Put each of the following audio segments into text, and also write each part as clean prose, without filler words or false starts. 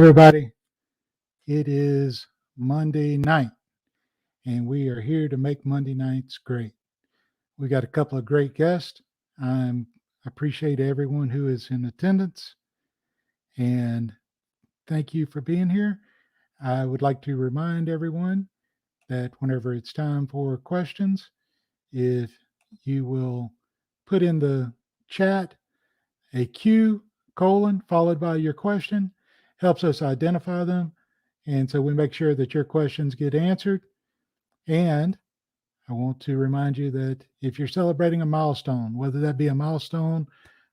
everybody. It is Monday night, and we are here to make Monday nights great. We got a couple of great guests. I appreciate everyone who is in attendance, and thank you for being here. I would like to remind everyone that whenever it's time for questions, if you will put in the chat a Q colon followed by your question, helps us identify them. And so we make sure that your questions get answered. And I want to remind you that if you're celebrating a milestone, whether that be a milestone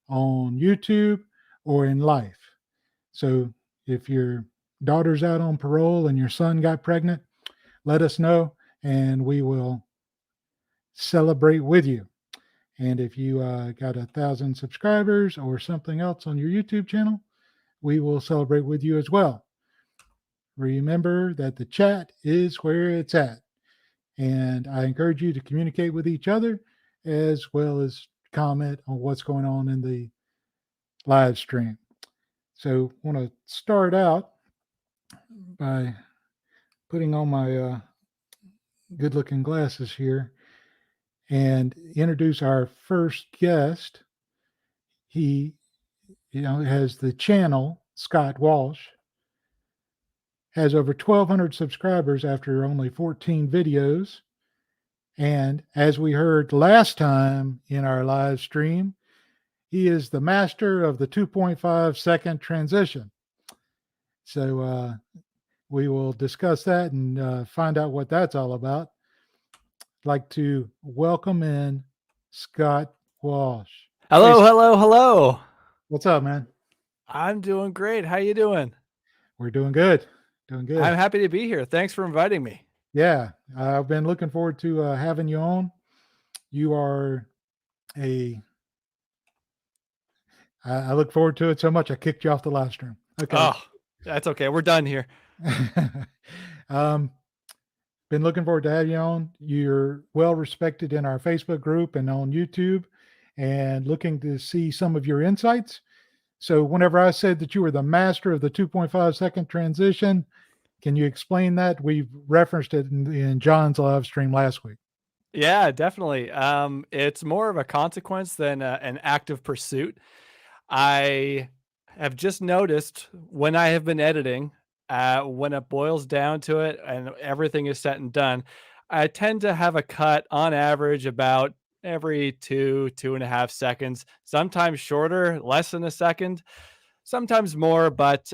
on YouTube or in life. So if your daughter's out on parole and your son got pregnant, let us know and we will celebrate with you. And if you got 1,000 subscribers or something else on your YouTube channel, we will celebrate with you as well. Remember that the chat is where it's at. And I encourage you to communicate with each other as well as comment on what's going on in the live stream. So I want to start out by putting on my good looking glasses here and introduce our first guest. He has the channel, Scott Walsh, has over 1,200 subscribers after only 14 videos. And as we heard last time in our live stream, he is the master of the 2.5 second transition. So we will discuss that and find out what that's all about. I'd like to welcome in Scott Walsh. Hello, hello. What's up, man? I'm doing great. How you doing? We're doing good. Doing good. I'm happy to be here. Thanks for inviting me. Yeah, I've been looking forward to having you on. You are I look forward to it so much I kicked you off the live stream. Okay. Oh, that's okay. We're done here. Been looking forward to having you on. You're well respected in our Facebook group and on YouTube, and looking to see some of your insights. So whenever I said that you were the master of the 2.5 second transition, can you explain that? We've referenced it in John's live stream last week. Yeah, definitely. It's more of a consequence than an active pursuit. I have just noticed when I have been editing, when it boils down to it and everything is set and done, I tend to have a cut on average about every 2.5 seconds, sometimes shorter, less than a second, sometimes more. But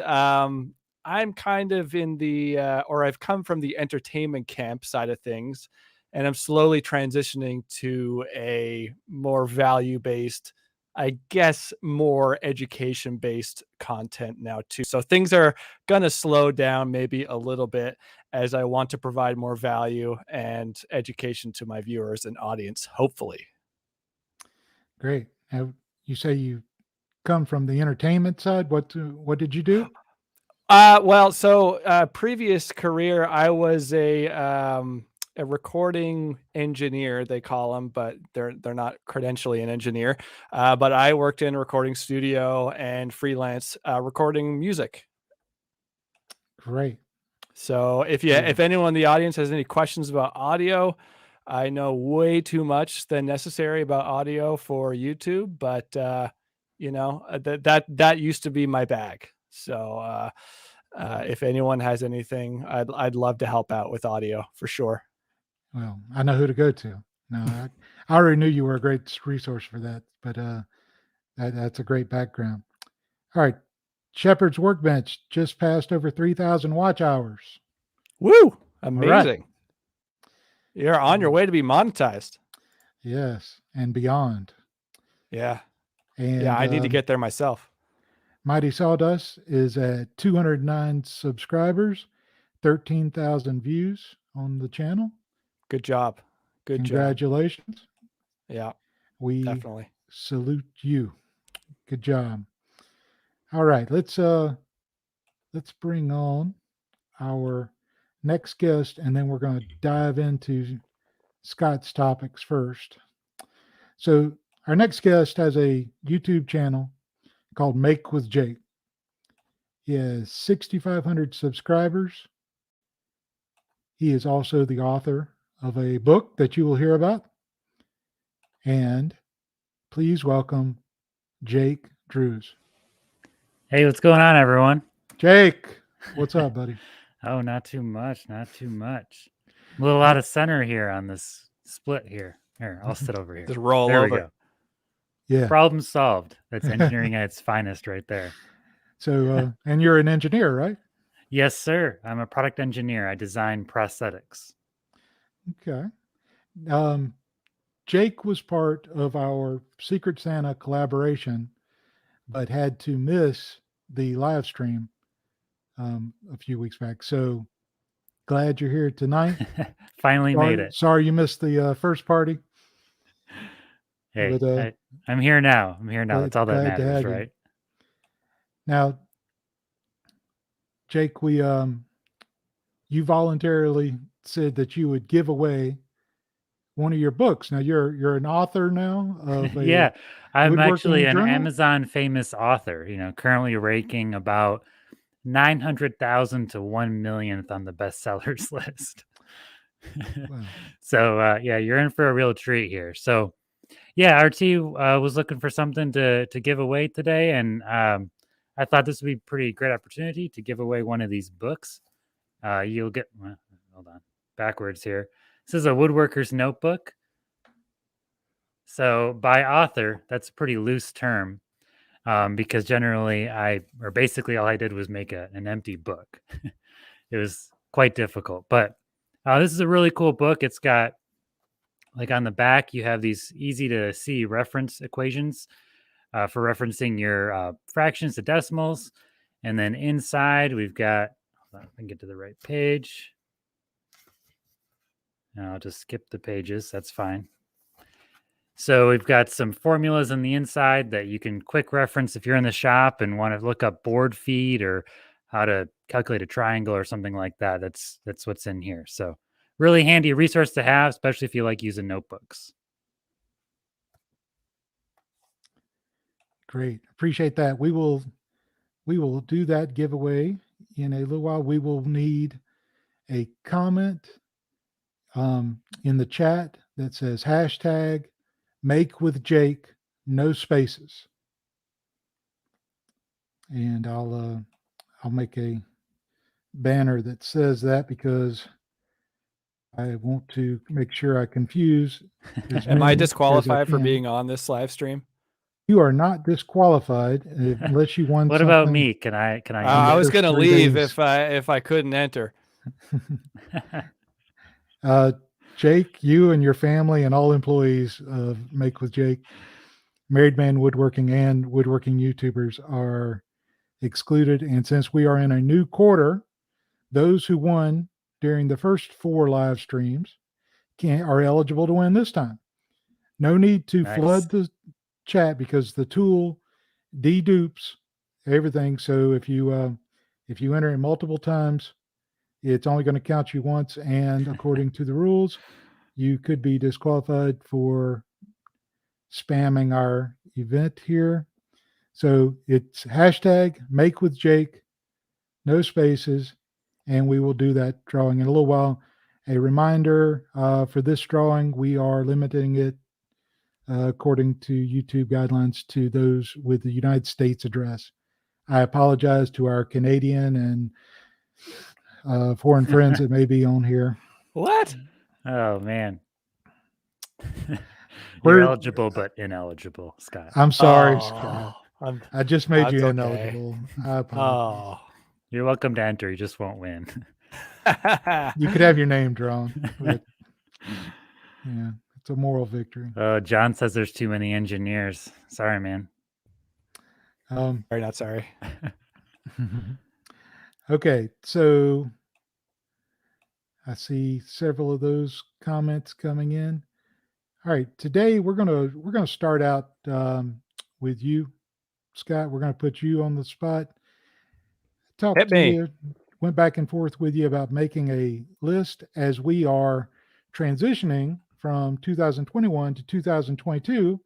I'm kind of in the, or I've come from the entertainment camp side of things, and I'm slowly transitioning to a more value-based, I guess, more education-based content now too. So things are going to slow down maybe a little bit as I want to provide more value and education to my viewers and audience, hopefully. Great. Now, you say you come from the entertainment side. What did you do? Previous career, I was a recording engineer, they call them, but they're not credentially an engineer. But I worked in a recording studio and freelance recording music. Great. So if anyone in the audience has any questions about audio, I know way too much than necessary about audio for YouTube, but that used to be my bag. So if anyone has anything, I'd love to help out with audio for sure. Well, I know who to go to. No, I already knew you were a great resource for that, but that's a great background. All right. Shepherd's Workbench just passed over 3,000 watch hours. Woo! Amazing. Right. You're on your way to be monetized. Yes, and beyond. Yeah. And yeah, I need to get there myself. Mighty Sawdust is at 209 subscribers, 13,000 views on the channel. Good job. Congratulations. Yeah, we definitely salute you. Good job. All right, let's bring on our next guest, and then we're going to dive into Scott's topics first. So our next guest has a YouTube channel called Make with Jake. He has 6,500 subscribers. He is also the author of a book that you will hear about. And please welcome Jake Drews. Hey, what's going on, everyone? Jake, what's up, buddy? Oh, not too much, not too much. I'm a little out of center here on this split here. Here, I'll sit over here. Just roll there over. we go. Yeah. Problem solved. That's engineering at its finest right there. So, and you're an engineer, right? Yes, sir. I'm a product engineer. I design prosthetics. Okay. Jake was part of our Secret Santa collaboration, but had to miss the live stream a few weeks back. So glad you're here tonight. Finally made it. Sorry you missed the first party. Hey, but, I'm here now. I'm here now. That's all that matters, right? Now, Jake, you voluntarily said that you would give away one of your books. Now you're an author now of a yeah, I'm actually an journal? Amazon famous author, currently raking about 900,000 to 1 millionth on the bestsellers list. Wow. So yeah, you're in for a real treat here. So yeah, RT was looking for something to give away today, and I thought this would be a pretty great opportunity to give away one of these books. You'll get, hold on, backwards here. This is a woodworker's notebook. So by author, that's a pretty loose term because generally basically all I did was make an empty book. It was quite difficult, but this is a really cool book. It's got, like, on the back, you have these easy to see reference equations for referencing your fractions to decimals. And then inside we've got, hold on, if I can get to the right page. And I'll just skip the pages. That's fine. So we've got some formulas on the inside that you can quick reference if you're in the shop and want to look up board feet or how to calculate a triangle or something like that. That's what's in here. So really handy resource to have, especially if you like using notebooks. Great. Appreciate that. We will do that giveaway in a little while. We will need a comment in the chat that says hashtag make with Jake, no spaces. And I'll make a banner that says that because I want to make sure I confuse. Am I disqualified for being on this live stream? You are not disqualified unless you won. What about me? Can I? I was going to leave if I couldn't enter. Jake, you and your family and all employees of Make with Jake, Married Man Woodworking, and woodworking YouTubers are excluded. And since we are in a new quarter, those who won during the first 4 live streams are eligible to win this time. No need to flood the chat because the tool dedupes everything. So if you enter it multiple times, it's only going to count you once, and according to the rules, you could be disqualified for spamming our event here. So it's hashtag make with Jake, no spaces, and we will do that drawing in a little while. A reminder for this drawing, we are limiting it according to YouTube guidelines to those with the United States address. I apologize to our Canadian and foreign friends that may be on here. What? Oh, man. You're eligible but ineligible, Scott. I'm sorry, Scott. I just made you ineligible. I apologize. You're welcome to enter. You just won't win. You could have your name drawn. But, yeah, it's a moral victory. John says there's too many engineers. Sorry, man. Sorry, not sorry. Okay, so I see several of those comments coming in. All right, today we're gonna start out with you, Scott. We're gonna put you on the spot. Talked to you, went back and forth with you about making a list as we are transitioning from 2021 to 2022.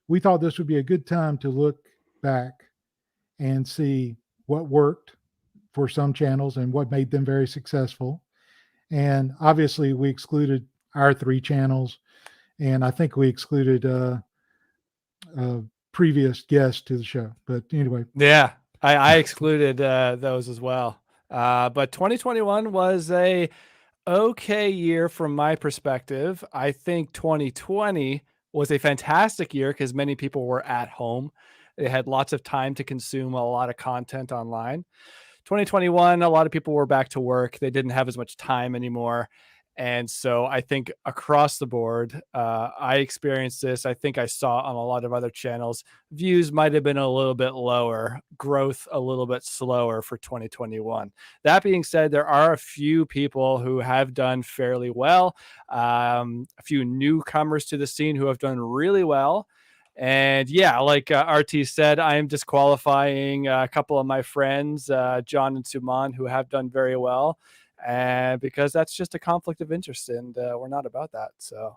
We thought this would be a good time to look back and see what worked, for some channels and what made them very successful. And obviously, we excluded our 3 channels, and I think we excluded previous guests to the show. But anyway, yeah, I excluded those as well. But 2021 was a okay year from my perspective. I think 2020 was a fantastic year because many people were at home. They had lots of time to consume a lot of content online. 2021, a lot of people were back to work. They didn't have as much time anymore. And so I think across the board, I experienced this. I think I saw on a lot of other channels, views might have been a little bit lower, growth a little bit slower for 2021. That being said, there are a few people who have done fairly well, a few newcomers to the scene who have done really well. And yeah, like RT said, I am disqualifying a couple of my friends, John and Suman, who have done very well, and because that's just a conflict of interest, and we're not about that. So,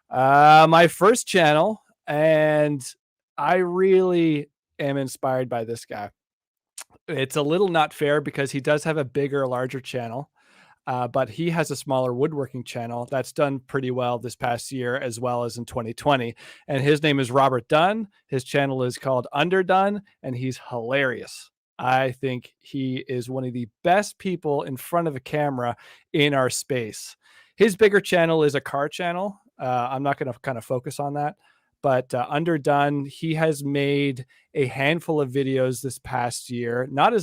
my first channel, and I really am inspired by this guy. It's a little not fair because he does have a bigger, larger channel. But he has a smaller woodworking channel that's done pretty well this past year as well as in 2020. And his name is Robert Dunn. His channel is called Underdone, and he's hilarious. I think he is one of the best people in front of a camera in our space. His bigger channel is a car channel. I'm not going to kind of focus on that. But Underdone, he has made a handful of videos this past year, not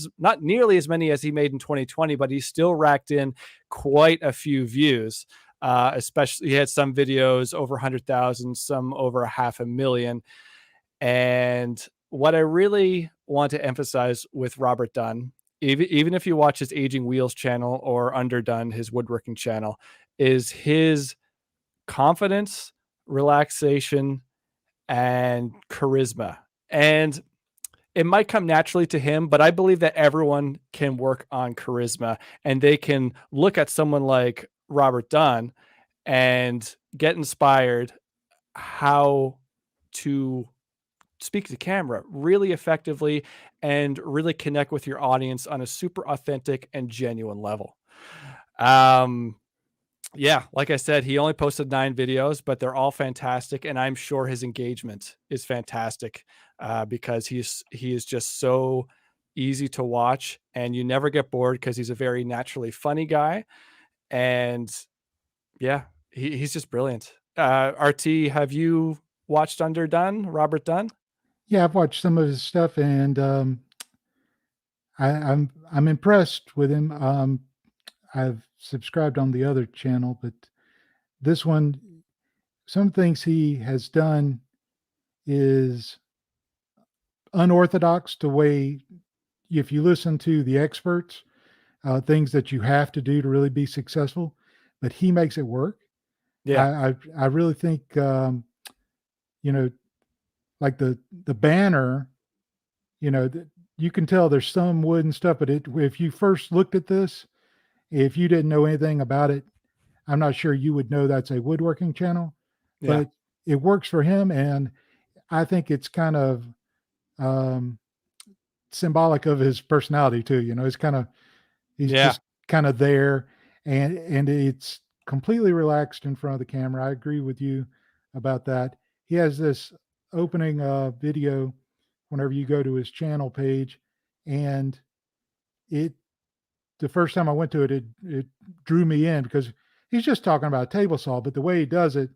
nearly as many as he made in 2020, but he still racked in quite a few views. Especially, he had some videos over 100,000, some over 500,000. And what I really want to emphasize with Robert Dunn, even if you watch his Aging Wheels channel or Underdone, his woodworking channel, is his confidence, relaxation, and charisma. And it might come naturally to him, but I believe that everyone can work on charisma, and they can look at someone like Robert Dunn and get inspired how to speak to camera really effectively and really connect with your audience on a super authentic and genuine level. Yeah, like I said, he only posted 9 videos, but they're all fantastic, and I'm sure his engagement is fantastic because he is just so easy to watch, and you never get bored because he's a very naturally funny guy, and yeah, he's just brilliant. RT, have you watched Underdone, Robert Dunn? yeah, I've watched some of his stuff, and I'm impressed with him. I've subscribed on the other channel, but this one, some things he has done is unorthodox to way, if you listen to the experts, things that you have to do to really be successful, but he makes it work. Yeah, I really think, you know, like the banner, you can tell there's some wood and stuff, but if you first looked at this, if you didn't know anything about it, I'm not sure you would know that's a woodworking channel, yeah, but it works for him. And I think it's kind of um, symbolic of his personality too. It's he's yeah, just kind of there, and it's completely relaxed in front of the camera. I agree with you about that. He has this opening video whenever you go to his channel page, and it the first time I went to it, it drew me in because he's just talking about a table saw, but the way he does it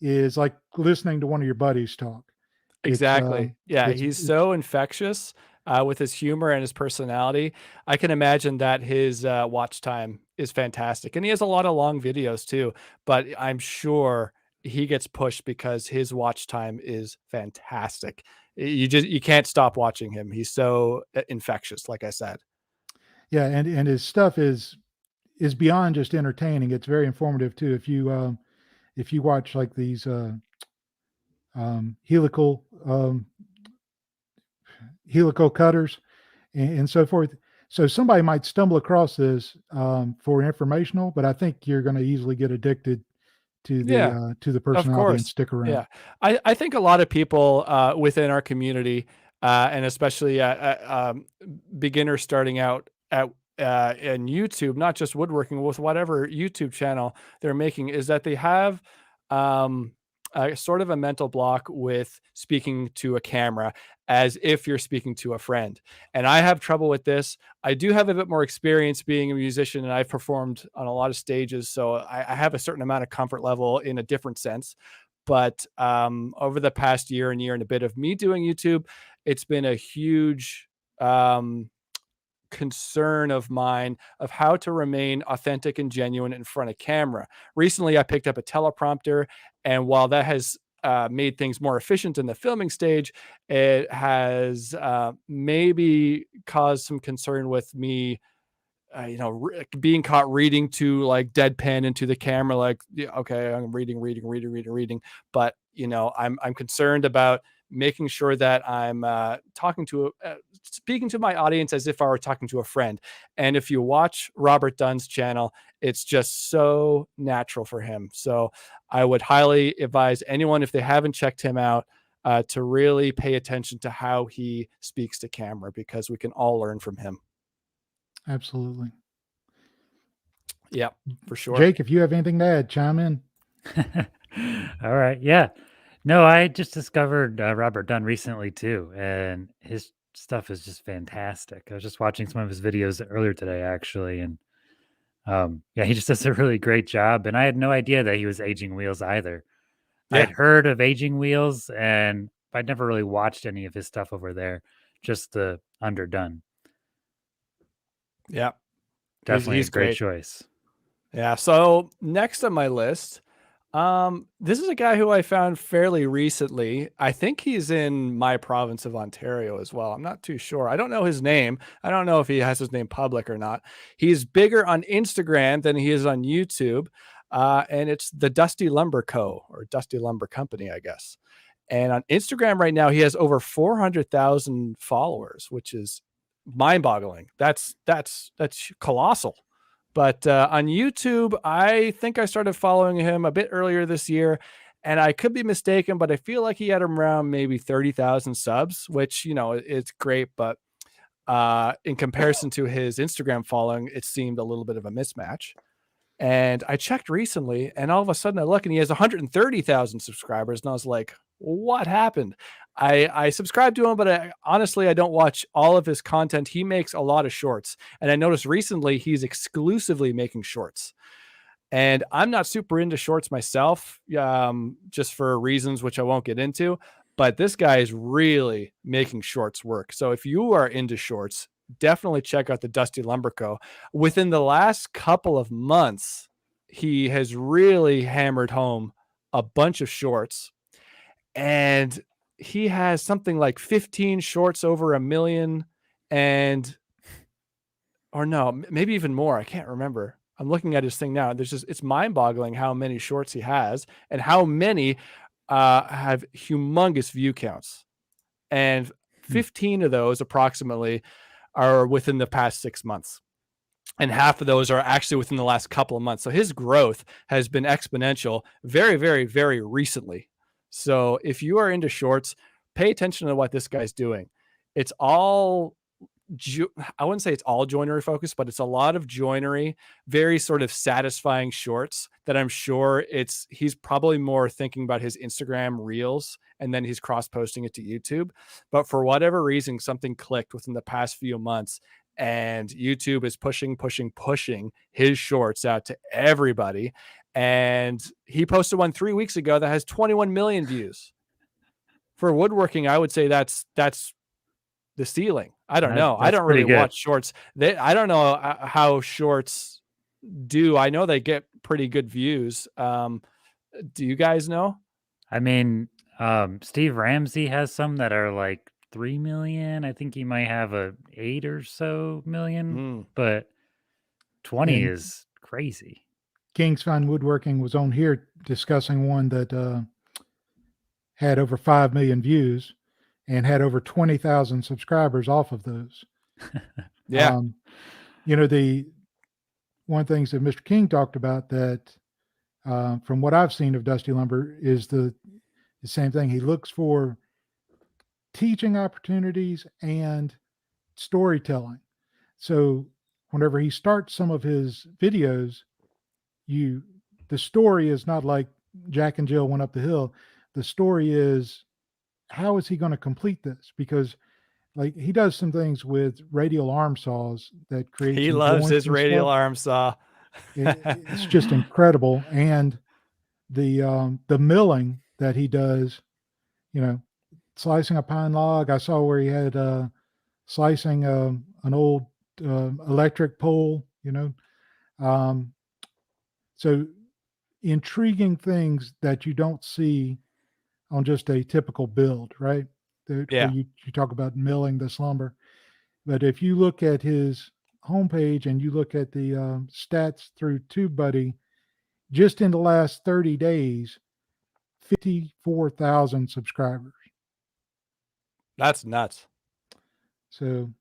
is like listening to one of your buddies talk. It's exactly. Yeah, he's it's so infectious with his humor and his personality. I can imagine that his watch time is fantastic, and he has a lot of long videos too. But I'm sure he gets pushed because his watch time is fantastic. You can't stop watching him. He's so infectious, like I said. yeah, and his stuff is beyond just entertaining. It's very informative too. If you watch like these helical helical cutters and so forth. So somebody might stumble across this for informational, but I think you're going to easily get addicted Yeah. to the Of personality and course. stick around. Yeah. I think a lot of people within our community, and especially beginners starting out at in YouTube, not just woodworking, with whatever YouTube channel they're making, is that they have a sort of a mental block with speaking to a camera as if you're speaking to a friend. And I have trouble with this. I do have a bit more experience being a musician, and I've performed on a lot of stages, so I have a certain amount of comfort level in a different sense. But over the past year and a bit of me doing YouTube, it's been a huge concern of mine of how to remain authentic and genuine in front of camera. Recently, I picked up a teleprompter, and while that has made things more efficient in the filming stage, it has maybe caused some concern with me, being caught reading to like deadpan into the camera, like, yeah, okay, I'm reading. But, I'm concerned about making sure that I'm speaking to my audience as if I were talking to a friend. And if you watch Robert Dunn's channel, it's just so natural for him. So I would highly advise anyone, if they haven't checked him out, to really pay attention to how he speaks to camera, because we can all learn from him. Absolutely. Yeah, for sure. Jake, if you have anything to add, chime in. All right. Yeah. No, I just discovered Robert Dunn recently too, and his stuff is just fantastic. I was just watching some of his videos earlier today, actually, and yeah, he just does a really great job. And I had no idea that he was aging wheels either. Yeah. I'd heard of aging wheels, and I'd never really watched any of his stuff over there. Just the Underdone. Yeah, Definitely he's a great great. choice. Yeah. So next on my list, this is a guy who I found fairly recently. I think he's in my province of Ontario as well. I'm not too sure. I don't know his name. I don't know if he has his name public or not. He's bigger on Instagram than he is on YouTube. And it's the Dusty Lumber Co., or Dusty Lumber Company, I guess. And on Instagram right now, he has over 400,000 followers, which is mind-boggling. That's colossal. But on YouTube, I think I started following him a bit earlier this year, and I could be mistaken, but I feel like he had around maybe 30,000 subs, which, it's great. But in comparison to his Instagram following, it seemed a little bit of a mismatch. And I checked recently, and all of a sudden I look and he has 130,000 subscribers. And I was like, what happened? I subscribe to him, but honestly, I don't watch all of his content. He makes a lot of shorts. And I noticed recently he's exclusively making shorts. And I'm not super into shorts myself, just for reasons which I won't get into. But this guy is really making shorts work. So if you are into shorts, definitely check out the Dusty Lumber Co. Within the last couple of months, he has really hammered home a bunch of shorts. And he has something like 15 shorts over 1 million, or no, maybe even more. I can't remember. I'm looking at his thing now. It's mind-boggling how many shorts he has and how many have humongous view counts. And 15 of those approximately are within the past 6 months. And half of those are actually within the last couple of months. So his growth has been exponential very, very, very recently. So if you are into shorts, pay attention to what this guy's doing. It's all, I wouldn't say it's all joinery focused, but it's a lot of joinery, very sort of satisfying shorts that I'm sure he's probably more thinking about his Instagram reels, and then he's cross posting it to YouTube. But for whatever reason, something clicked within the past few months, and YouTube is pushing his shorts out to everybody. And he posted one 3 weeks ago that has 21 million views. For woodworking, I would say that's the ceiling. I don't know. I don't really watch shorts. I don't know how shorts do. I know they get pretty good views. Do you guys know? I mean, Steve Ramsey has some that are like 3 million. I think he might have a 8 or so million, but 20 is crazy. King's Fine Woodworking was on here discussing one that had over 5 million views and had over 20,000 subscribers off of those. Yeah. The one of the things that Mr. King talked about that from what I've seen of Dusty Lumber is the same thing. He looks for teaching opportunities and storytelling. So whenever he starts some of his videos, the story is not like Jack and Jill went up the hill. The story is, how is he going to complete this? Because like he does some things with radial arm saws that create He some loves joints his and radial stuff. arm saw. It's just incredible. And the milling that he does, you know, slicing a pine log. I saw where he had slicing an old electric pole, you know. So intriguing things that you don't see on just a typical build, right? Where Yeah. you talk about milling this lumber. But if you look at his homepage and you look at the stats through TubeBuddy, just in the last 30 days, 54,000 subscribers. That's nuts. So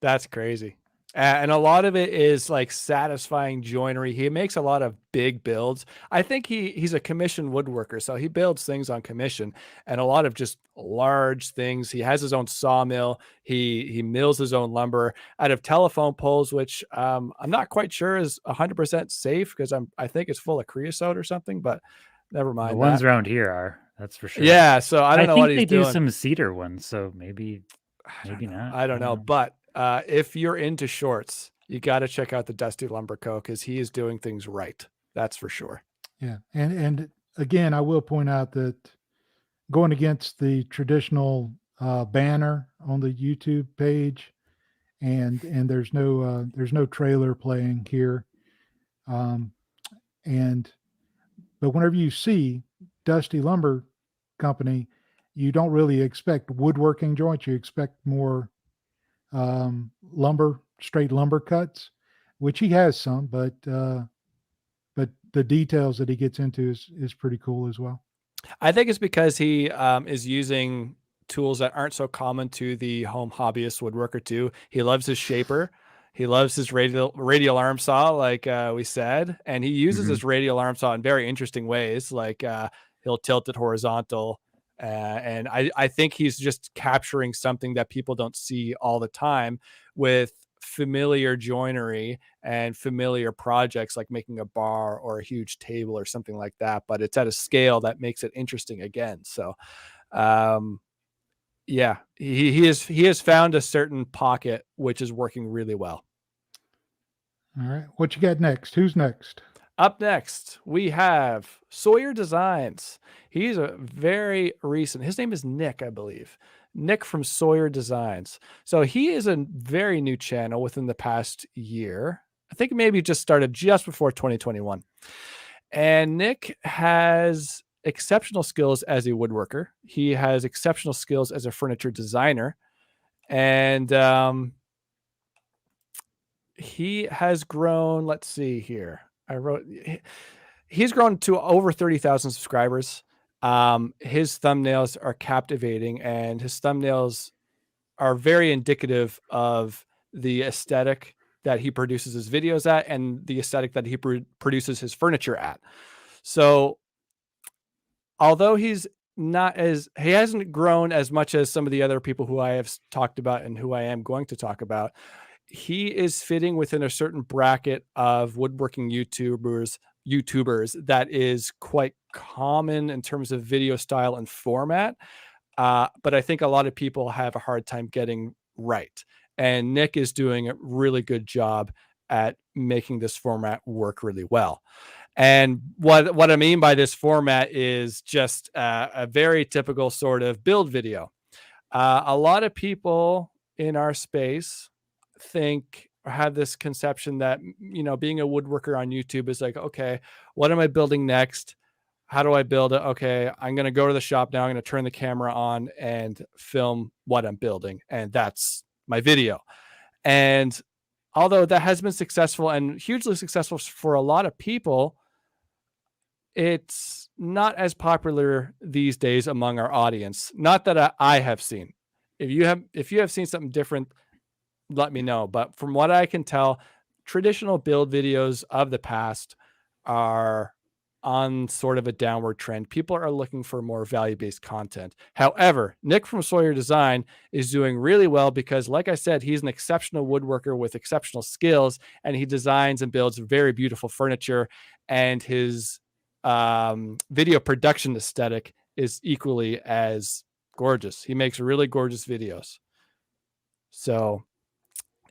That's crazy. And a lot of it is like satisfying joinery. He makes a lot of big builds. I think he's a commission woodworker, so he builds things on commission and a lot of just large things. He has his own sawmill. He mills his own lumber out of telephone poles, which I'm not quite sure is 100% safe because I think it's full of creosote or something. But never mind. The ones around here are, that's for sure. Yeah, so I don't know think what he's they do doing. some cedar ones, so maybe not. I don't know. But if you're into shorts, you got to check out the Dusty Lumber Co. because he is doing things right. That's for sure. yeah, and again, I will point out that going against the traditional banner on the YouTube page, and there's no trailer playing here, but whenever you see Dusty Lumber Company, you don't really expect woodworking joints. You expect more straight lumber cuts, which he has some, but the details that he gets into is pretty cool as well. I think it's because he is using tools that aren't so common to the home hobbyist woodworker too. He loves his shaper. He loves his radial arm saw, like we said, and he uses his radial arm saw in very interesting ways. Like he'll tilt it horizontal, and I think he's just capturing something that people don't see all the time with familiar joinery and familiar projects like making a bar or a huge table or something like that, but it's at a scale that makes it interesting again. So yeah, he has found a certain pocket which is working really well. All right, what you got next? Who's next? Up next, we have Sawyer Designs. He's a very recent, his name is Nick, I believe. Nick from Sawyer Designs. So he is a very new channel within the past year. I think maybe just started just before 2021. And Nick has exceptional skills as a woodworker. He has exceptional skills as a furniture designer. And he has grown, let's see here. He's grown to over 30,000 subscribers. His thumbnails are captivating and his thumbnails are very indicative of the aesthetic that he produces his videos at and the aesthetic that he produces his furniture at. So although he hasn't grown as much as some of the other people who I have talked about and who I am going to talk about, he is fitting within a certain bracket of woodworking YouTubers that is quite common in terms of video style and format. But I think a lot of people have a hard time getting right. And Nick is doing a really good job at making this format work really well. And what I mean by this format is just a very typical sort of build video. A lot of people in our space think or have this conception that, you know, being a woodworker on YouTube is like, okay, what am I building next? How do I build it? Okay, I'm going to go to the shop now. I'm going to turn the camera on and film what I'm building. And that's my video. And although that has been successful and hugely successful for a lot of people, it's not as popular these days among our audience. Not that I have seen. If you have seen something different, let me know. But from what I can tell, traditional build videos of the past are on sort of a downward trend. People are looking for more value-based content. However, Nick from Sawyer Design is doing really well because, like I said, he's an exceptional woodworker with exceptional skills, and he designs and builds very beautiful furniture, and his video production aesthetic is equally as gorgeous. He makes really gorgeous videos. So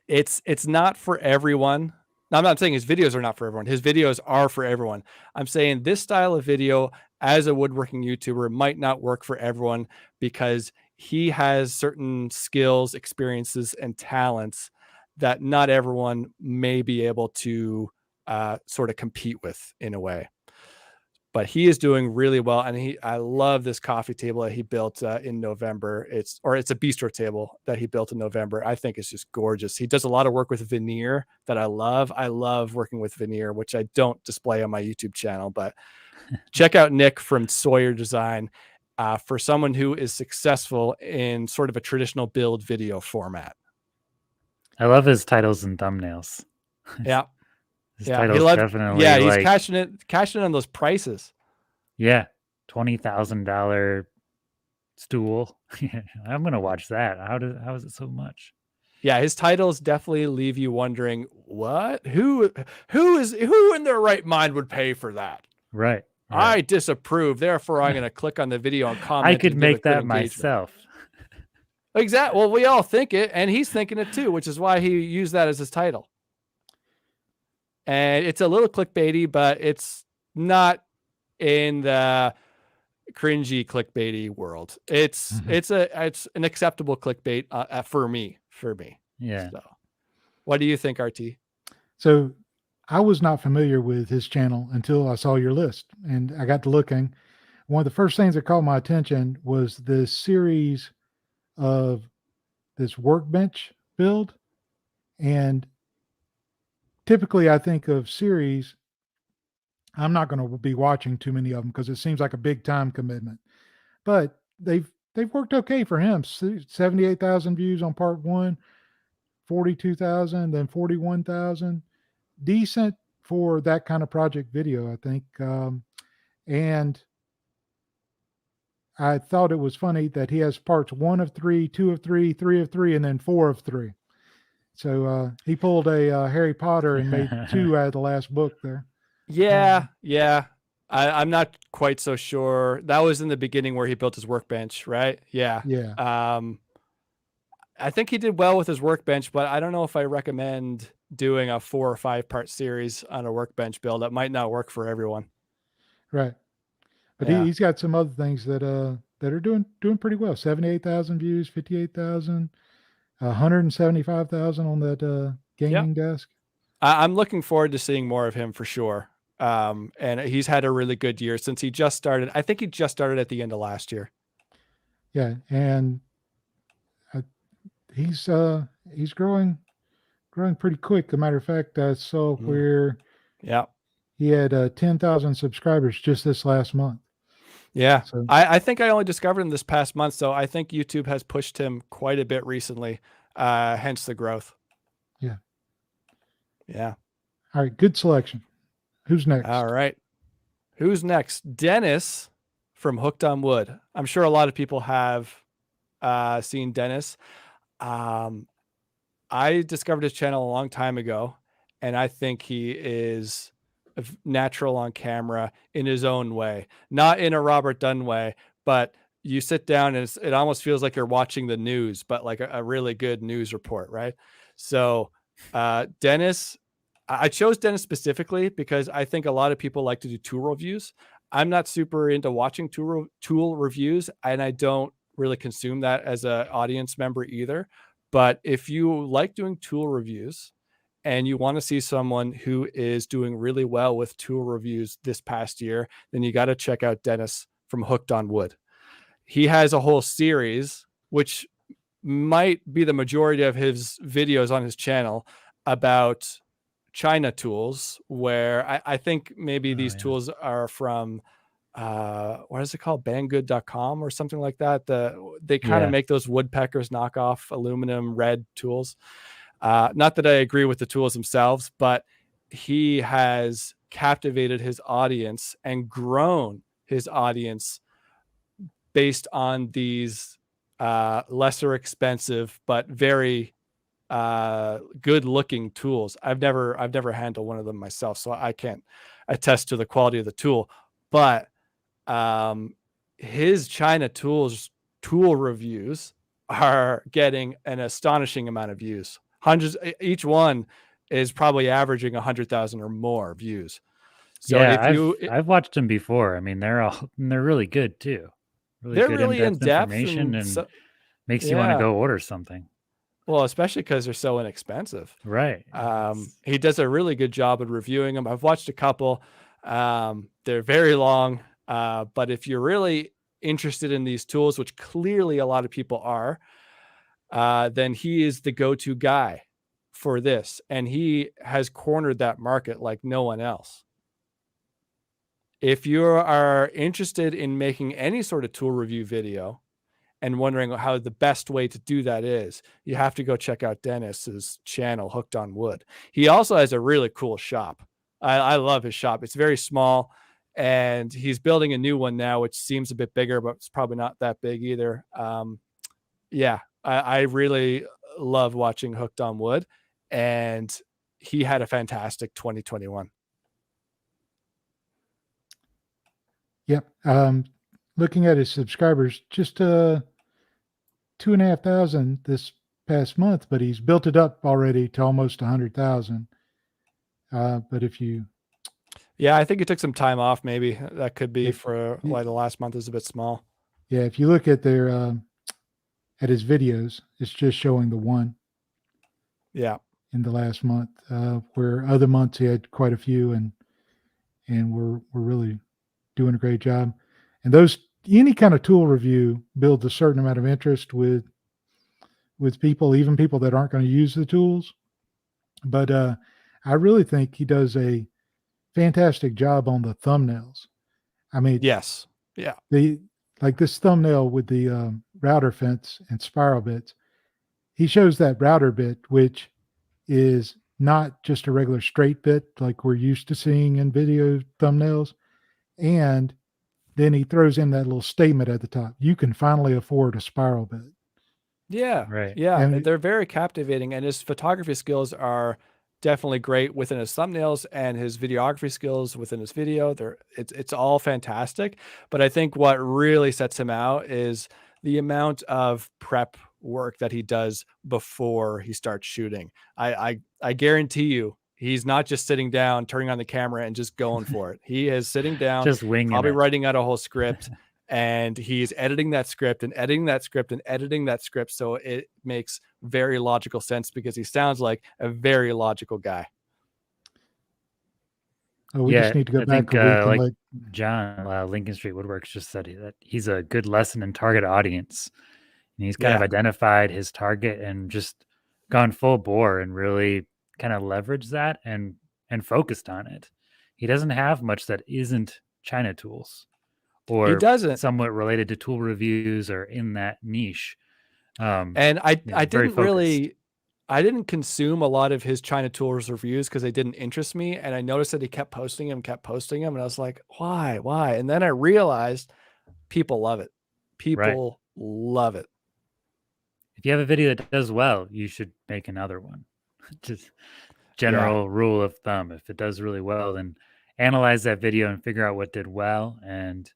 it's not for everyone. Now, I'm not saying his videos are not for everyone. His videos are for everyone. I'm saying this style of video as a woodworking YouTuber might not work for everyone because he has certain skills, experiences, and talents that not everyone may be able to sort of compete with in a way. But he is doing really well, and I love this coffee table that he built in November. It's a bistro table that he built in November. I think it's just gorgeous. He does a lot of work with veneer that I love. I love working with veneer, which I don't display on my YouTube channel, but check out Nick from Sawyer Design for someone who is successful in sort of a traditional build video format. I love his titles and thumbnails. Yeah. His titles definitely. Yeah, he's cashing in on those prices. Yeah, $20,000 stool. I'm gonna watch that. How is it so much? Yeah, his titles definitely leave you wondering, what? Who in their right mind would pay for that? Right. I disapprove. Therefore, I'm going to click on the video and comment. I could make that myself. Exactly. Well, we all think it, and he's thinking it too, which is why he used that as his title. And it's a little clickbaity, but it's not in the cringy clickbaity world. It's an acceptable clickbait for me. Yeah. So, what do you think, RT? So I was not familiar with his channel until I saw your list, and I got to looking. One of the first things that caught my attention was this series of this workbench build. And typically I think of series, I'm not going to be watching too many of them because it seems like a big time commitment, but they've worked okay for him. 78,000 views on part 1, 42,000, then 41,000. Decent for that kind of project video, I think. And I thought it was funny that he has parts 1 of 3, 2 of 3, 3 of 3, and then 4 of 3. So he pulled a Harry Potter and made 2 out of the last book there. Yeah. I'm not quite so sure. That was in the beginning where he built his workbench, right? Yeah. I think he did well with his workbench, but I don't know if I recommend doing a 4 or 5 part series on a workbench build. That might not work for everyone. Right. But he's got some other things that are doing pretty well. 78,000 views, 58,000, 175,000 on that gaming desk. I'm looking forward to seeing more of him for sure. And he's had a really good year since he just started. I think he just started at the end of last year. Yeah, and he's growing pretty quick. As a matter of fact, I saw where he had 10,000 subscribers just this last month. Yeah, so I think I only discovered him this past month, so I think YouTube has pushed him quite a bit recently, hence the growth. Yeah. All right, good selection. Who's next? All right. Who's next? Dennis from Hooked on Wood. I'm sure a lot of people have seen Dennis. I discovered his channel a long time ago, and I think he is natural on camera in his own way, not in a Robert Dunn way, but you sit down and it almost feels like you're watching the news, but like a really good news report, right? So Dennis, I chose Dennis specifically because I think a lot of people like to do tool reviews. I'm not super into watching tool reviews, and I don't really consume that as an audience member either. But if you like doing tool reviews and you want to see someone who is doing really well with tool reviews this past year, then you got to check out Dennis from Hooked on Wood. He has a whole series, which might be the majority of his videos on his channel, about China tools, where I think maybe these tools are from what is it called, banggood.com or something like that. They kind of make those woodpeckers knockoff aluminum red tools. Not that I agree with the tools themselves, but he has captivated his audience and grown his audience based on these lesser expensive but very good looking tools. I've never handled one of them myself, so I can't attest to the quality of the tool, but his China tool reviews are getting an astonishing amount of views. Hundreds, each one is probably averaging 100,000 or more views. So I've watched them before. I mean, they're really good too. They're Good really in depth information and so, makes you want to go order something. Well, especially because they're so inexpensive. Right. He does a really good job of reviewing them. I've watched a couple. They're very long, but if you're really interested in these tools, which clearly a lot of people are, then he is the go-to guy for this. And he has cornered that market like no one else. If you are interested in making any sort of tool review video and wondering how the best way to do that is, you have to go check out Dennis's channel, Hooked on Wood. He also has a really cool shop. I love his shop. It's very small, and he's building a new one now, which seems a bit bigger, but it's probably not that big either. I really love watching Hooked on Wood, and he had a fantastic 2021. Yep. Looking at his subscribers, just 2,500 this past month, but he's built it up already to almost 100,000. But if you, I think he took some time off. Maybe that could be for why the last month is a bit small. Yeah, if you look at their at his videos, it's just showing the one. Yeah. In the last month, where other months he had quite a few, and we're really doing a great job. And those, any kind of tool review builds a certain amount of interest with people, even people that aren't going to use the tools. But I really think he does a fantastic job on the thumbnails. I mean, yes, yeah, like this thumbnail with the router fence and spiral bits. He shows that router bit, which is not just a regular straight bit like we're used to seeing in video thumbnails. And then he throws in that little statement at the top: you can finally afford a spiral bit. Yeah, right. Yeah, And they're very captivating, and his photography skills are definitely great within his thumbnails, and his videography skills within his video. It's all fantastic. But I think what really sets him out is the amount of prep work that he does before he starts shooting. I guarantee you, he's not just sitting down, turning on the camera, and just going for it. He is sitting down, just winging probably it. writing out a whole script. And he's editing that script and editing that script and editing that script, so it makes very logical sense because he sounds like a very logical guy. oh, we just need to go back a week and like let John, Lincoln Street Woodworks just said that he's a good lesson in target audience. And he's kind of identified his target and just gone full bore and really kind of leveraged that and focused on it. He doesn't have much that isn't China tools or He doesn't. somewhat related to tool reviews or in that niche. And I didn't really, I didn't consume a lot of his China tools reviews because they didn't interest me. And I noticed that he kept posting them. And I was like, why? And then I realized people love it. People love it. If you have a video that does well, you should make another one. Just general rule of thumb. If it does really well, then analyze that video and figure out what did well, and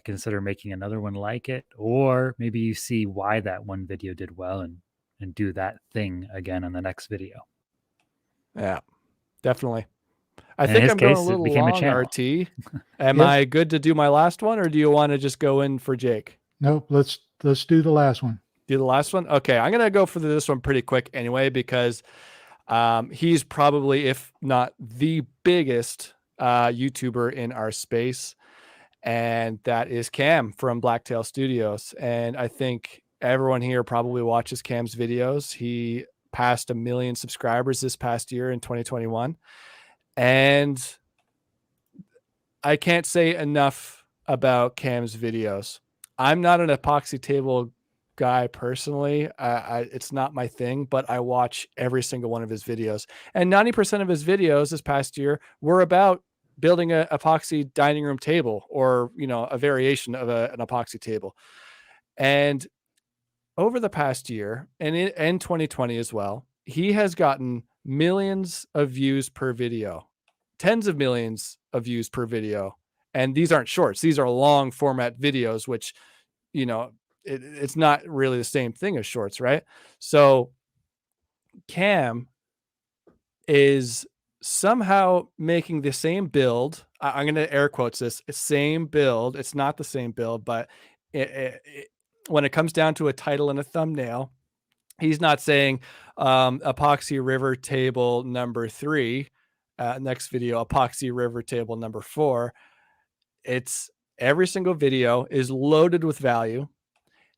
consider making another one like it. Or maybe you see why that one video did well and do that thing again on the next video. Yeah, definitely. I think I'm going a little long, RT. Am I good to do my last one, or do you want to just go in for Jake? Nope. Let's do the last one. Do the last one? Okay, I'm gonna go for this one pretty quick anyway, because he's probably, if not the biggest YouTuber in our space, and that is Cam from Blacktail Studios. And I think everyone here probably watches Cam's videos. He passed 1 million subscribers this past year in 2021. And I can't say enough about Cam's videos. I'm not an epoxy table guy personally. It's not my thing, but I watch every single one of his videos. And 90% of his videos this past year were about building a epoxy dining room table, or, you know, a variation of an epoxy table. And over the past year, and in 2020 as well, he has gotten millions of views per video, tens of millions of views per video. And these aren't shorts. These are long format videos, which, you know, it's not really the same thing as shorts, right? So Cam is somehow making the same build. I'm going to air quotes this, same build. It's not the same build, but when it comes down to a title and a thumbnail, he's not saying epoxy river table number 3, next video, epoxy river table number 4. It's every single video is loaded with value.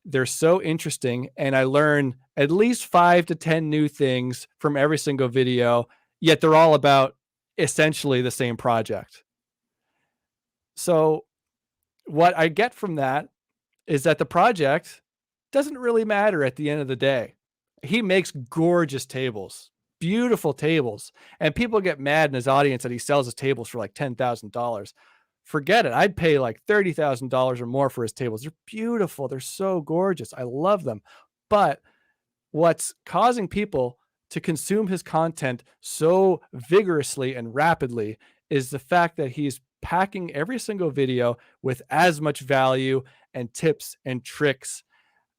They're so interesting, and I learn at least 5 to 10 new things from every single video, yet they're all about essentially the same project. So what I get from that is that the project doesn't really matter at the end of the day. He makes gorgeous tables, beautiful tables, and people get mad in his audience that he sells his tables for like $10,000. Forget it. I'd pay like $30,000 or more for his tables. They're beautiful. They're so gorgeous. I love them. But what's causing people to consume his content so vigorously and rapidly is the fact that he's packing every single video with as much value and tips and tricks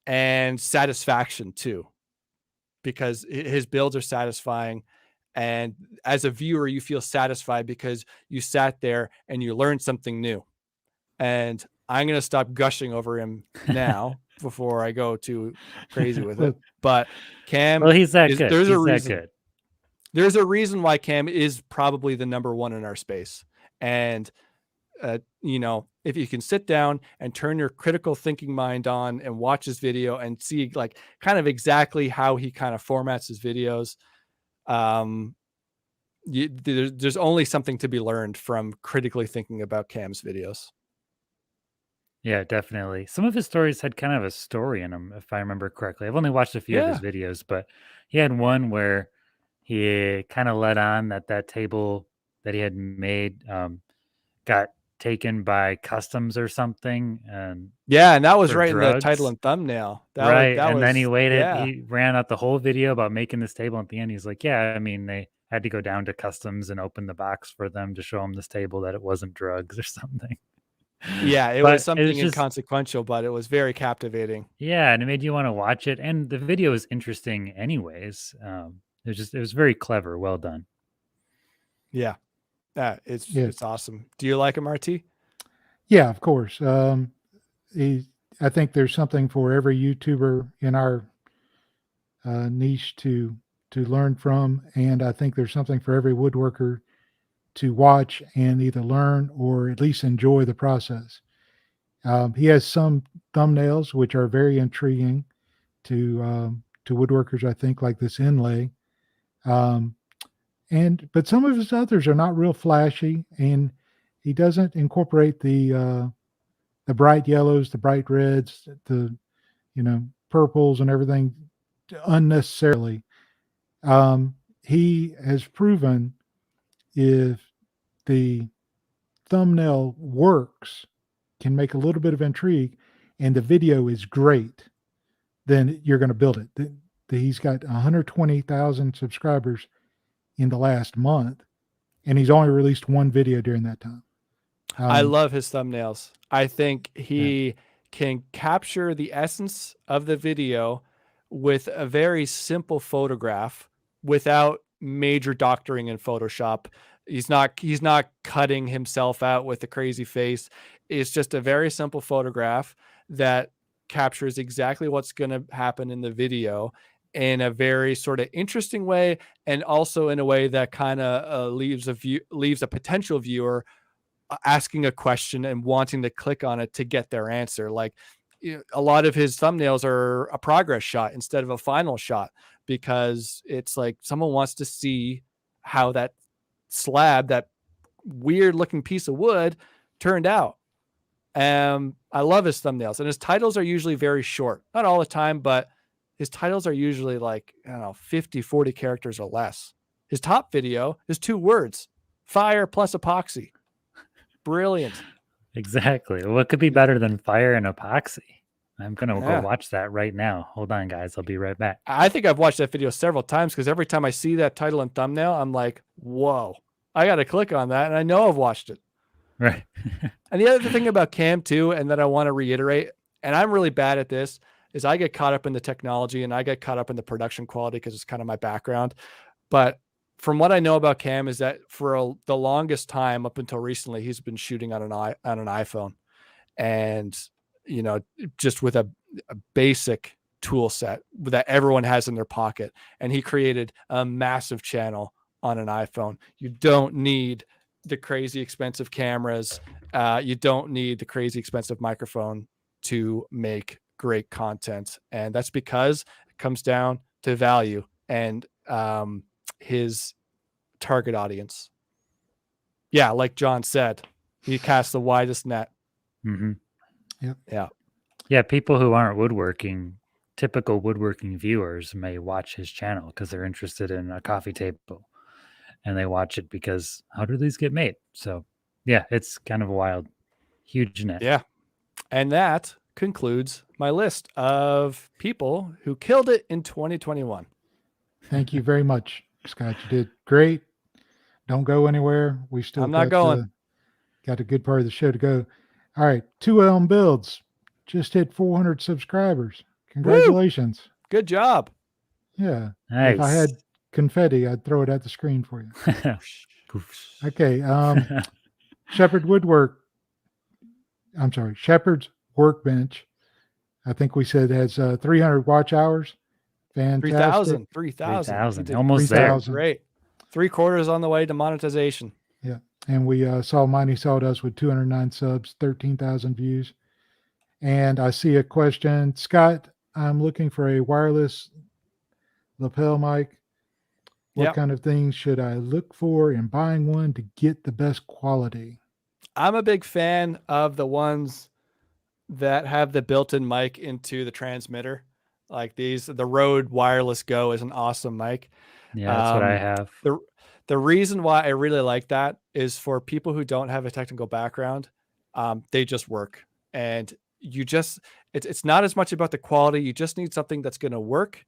and satisfaction too, because his builds are satisfying. And as a viewer, you feel satisfied because you sat there and you learned something new. And I'm going to stop gushing over him now before I go too crazy with it. But Cam, well, he's that good. There's he's a reason. that good. There's a reason why Cam is probably the number one in our space. And you know, if you can sit down and turn your critical thinking mind on and watch his video and see like kind of exactly how he kind of formats his videos, there's only something to be learned from critically thinking about Cam's videos. Yeah, definitely. Some of his stories had kind of a story in them, if I remember correctly. I've only watched a few of his videos, but he had one where he kind of let on that table that he had made got taken by customs or something. And that was right drugs. In the title and thumbnail. Then he waited. He ran out the whole video about making this table. At the end, he's like, yeah, I mean, they had to go down to customs and open the box for them to show him this table that it wasn't drugs or something. Yeah, it was something inconsequential, but it was very captivating. Yeah, and it made you want to watch it. And the video is interesting anyways. It was very clever. Well done. Yeah. It's awesome. Do you like him, RT? Yeah, of course. I think there's something for every YouTuber in our niche to learn from, and I think there's something for every woodworker to watch and either learn or at least enjoy the process. He has some thumbnails which are very intriguing to woodworkers, I think, like this inlay. But some of his others are not real flashy, and he doesn't incorporate the bright yellows, the bright reds, the purples and everything unnecessarily. He has proven if the thumbnail works, can make a little bit of intrigue, and the video is great, then you're going to build it. He's got 120,000 subscribers in the last month, and he's only released one video during that time. I love his thumbnails. I think he can capture the essence of the video with a very simple photograph without major doctoring in Photoshop. He's not cutting himself out with a crazy face. It's just a very simple photograph that captures exactly what's going to happen in the video in a very sort of interesting way, and also in a way that kind of leaves a potential viewer asking a question and wanting to click on it to get their answer. Like, a lot of his thumbnails are a progress shot instead of a final shot, because it's like someone wants to see how that slab, that weird looking piece of wood, turned out. I love his thumbnails, and his titles are usually very short. Not all the time, but his titles are usually like, I don't know, 50, 40 characters or less. His top video is 2 words, fire plus epoxy. Brilliant. Exactly. What could be better than fire and epoxy? I'm going to go Yeah. watch that right now. Hold on, guys. I'll be right back. I think I've watched that video several times because every time I see that title and thumbnail, I'm like, whoa, I got to click on that. And I know I've watched it. Right. And the other thing about Cam too, and that I want to reiterate, and I'm really bad at this, is I get caught up in the technology and I get caught up in the production quality because it's kind of my background. But from what I know about Cam is that for the longest time up until recently, he's been shooting on an iPhone, and just with a basic tool set that everyone has in their pocket. And he created a massive channel on an iPhone. You don't need the crazy expensive cameras. You don't need the crazy expensive microphone to make great content. And that's because it comes down to value and his target audience. Yeah, like John said, he casts the widest net. Mm-hmm. Yep. Yeah. Yeah, people who aren't woodworking, typical woodworking viewers may watch his channel because they're interested in a coffee table. And they watch it because how do these get made? So, yeah, it's kind of a wild, huge net. Yeah. And that concludes my list of people who killed it in 2021. Thank you very much, Scott. You did great. Don't go anywhere. We still I'm not going. Got a good part of the show to go. All right. 2 Elm Builds just hit 400 subscribers. Congratulations. Woo! Good job. Yeah. Nice. If I had confetti, I'd throw it at the screen for you. Okay. Shepherd's Workbench. I think we said has 300 watch hours. Fantastic. 3,000. Almost 3,000. there. Great. 3/4 on the way to monetization. Yeah. And we saw Mighty Sawdust with 209 subs, 13,000 views. And I see a question. Scott, I'm looking for a wireless lapel mic. What kind of things should I look for in buying one to get the best quality? I'm a big fan of the ones that have the built-in mic into the transmitter. Like these, the Rode Wireless Go is an awesome mic. Yeah, that's what I have. The reason why I really like that is for people who don't have a technical background, they just work. And it's not as much about the quality. You just need something that's going to work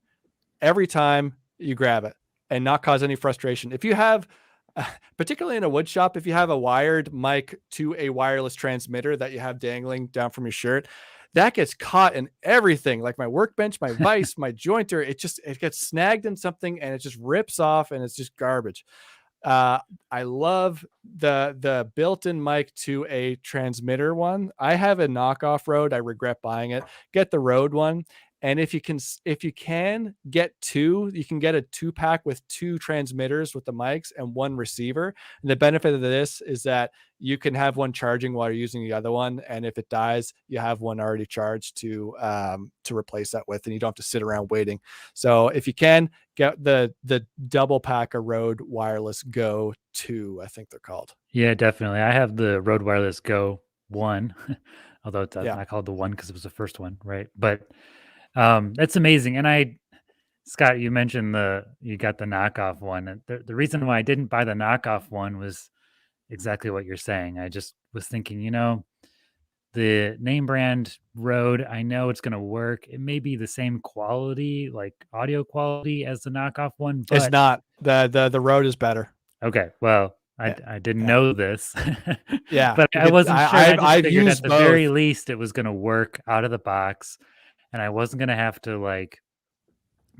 every time you grab it and not cause any frustration. If you have, particularly in a wood shop, if you have a wired mic to a wireless transmitter that you have dangling down from your shirt, that gets caught in everything, like my workbench, my vise, my jointer. It gets snagged in something and it just rips off and it's just garbage. I love the built-in mic to a transmitter one. I have a knockoff Rode. I regret buying it. Get the Rode one. And if you can get two, you can get a 2-pack with 2 transmitters with the mics and 1 receiver. And the benefit of this is that you can have one charging while you're using the other one. And if it dies, you have one already charged to replace that with, and you don't have to sit around waiting. So if you can get the double pack of Rode Wireless Go 2, I think they're called. Yeah, definitely. I have the Rode Wireless Go 1, although it's not called the 1 because it was the first one, right? But it's amazing. And Scott, you mentioned you got the knockoff one. And the reason why I didn't buy the knockoff one was exactly what you're saying. I just was thinking, the name brand Rode, I know it's going to work. It may be the same quality, like audio quality as the knockoff one, but it's not. The Rode is better. Okay. Well, I didn't know this. Yeah. But I wasn't sure. I've figured used at the very both. least it was going to work out of the box. And I wasn't going to have to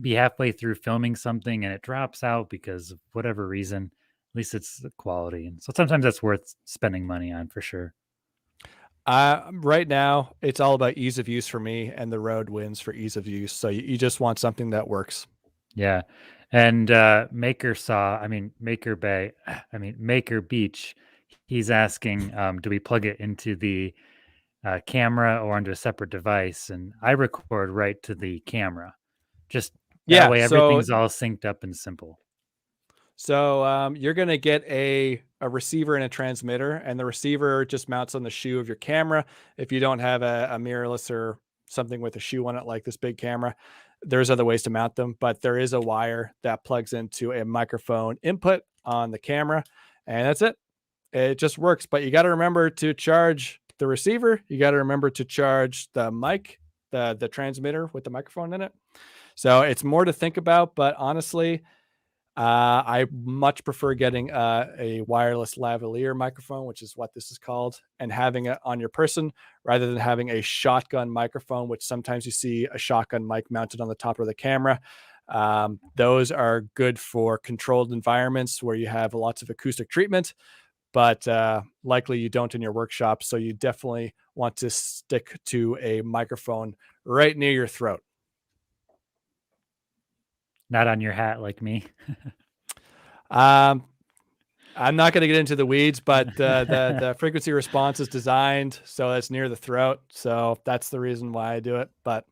be halfway through filming something and it drops out because of whatever reason. At least it's the quality. And so sometimes that's worth spending money on for sure. Right now, it's all about ease of use for me, and the Rode wins for ease of use. So you just want something that works. Yeah. And Maker Beach, he's asking, do we plug it into the camera or onto a separate device? And I record right to the camera. Just that way everything's all synced up and simple. So you're going to get a receiver and a transmitter, and the receiver just mounts on the shoe of your camera. If you don't have a mirrorless or something with a shoe on it like this big camera, there's other ways to mount them, but there is a wire that plugs into a microphone input on the camera, and that's it. It just works, but you got to remember to charge the receiver. You got to remember to charge the mic, the transmitter with the microphone in it. So it's more to think about, but honestly, I much prefer getting a wireless lavalier microphone, which is what this is called, and having it on your person rather than having a shotgun microphone, which sometimes you see a shotgun mic mounted on the top of the camera. Those are good for controlled environments where you have lots of acoustic treatment, but likely you don't in your workshop. So you definitely want to stick to a microphone right near your throat. Not on your hat like me. I'm not going to get into the weeds, but the frequency response is designed so it's near the throat. So that's the reason why I do it. But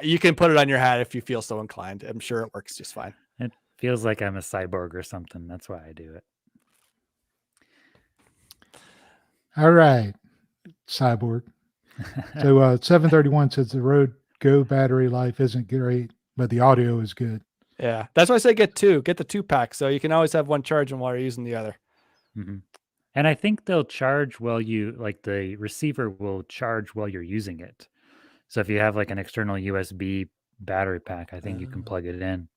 you can put it on your hat if you feel so inclined. I'm sure it works just fine. It feels like I'm a cyborg or something. That's why I do it. All right, cyborg. So 731 says the Rode Go battery life isn't great, but the audio is good. Yeah, that's why I say get the 2-pack, so you can always have one charging while you're using the other. Mm-hmm. And I think they'll charge while the receiver will charge while you're using it. So if you have like an external USB battery pack, I think you can plug it in.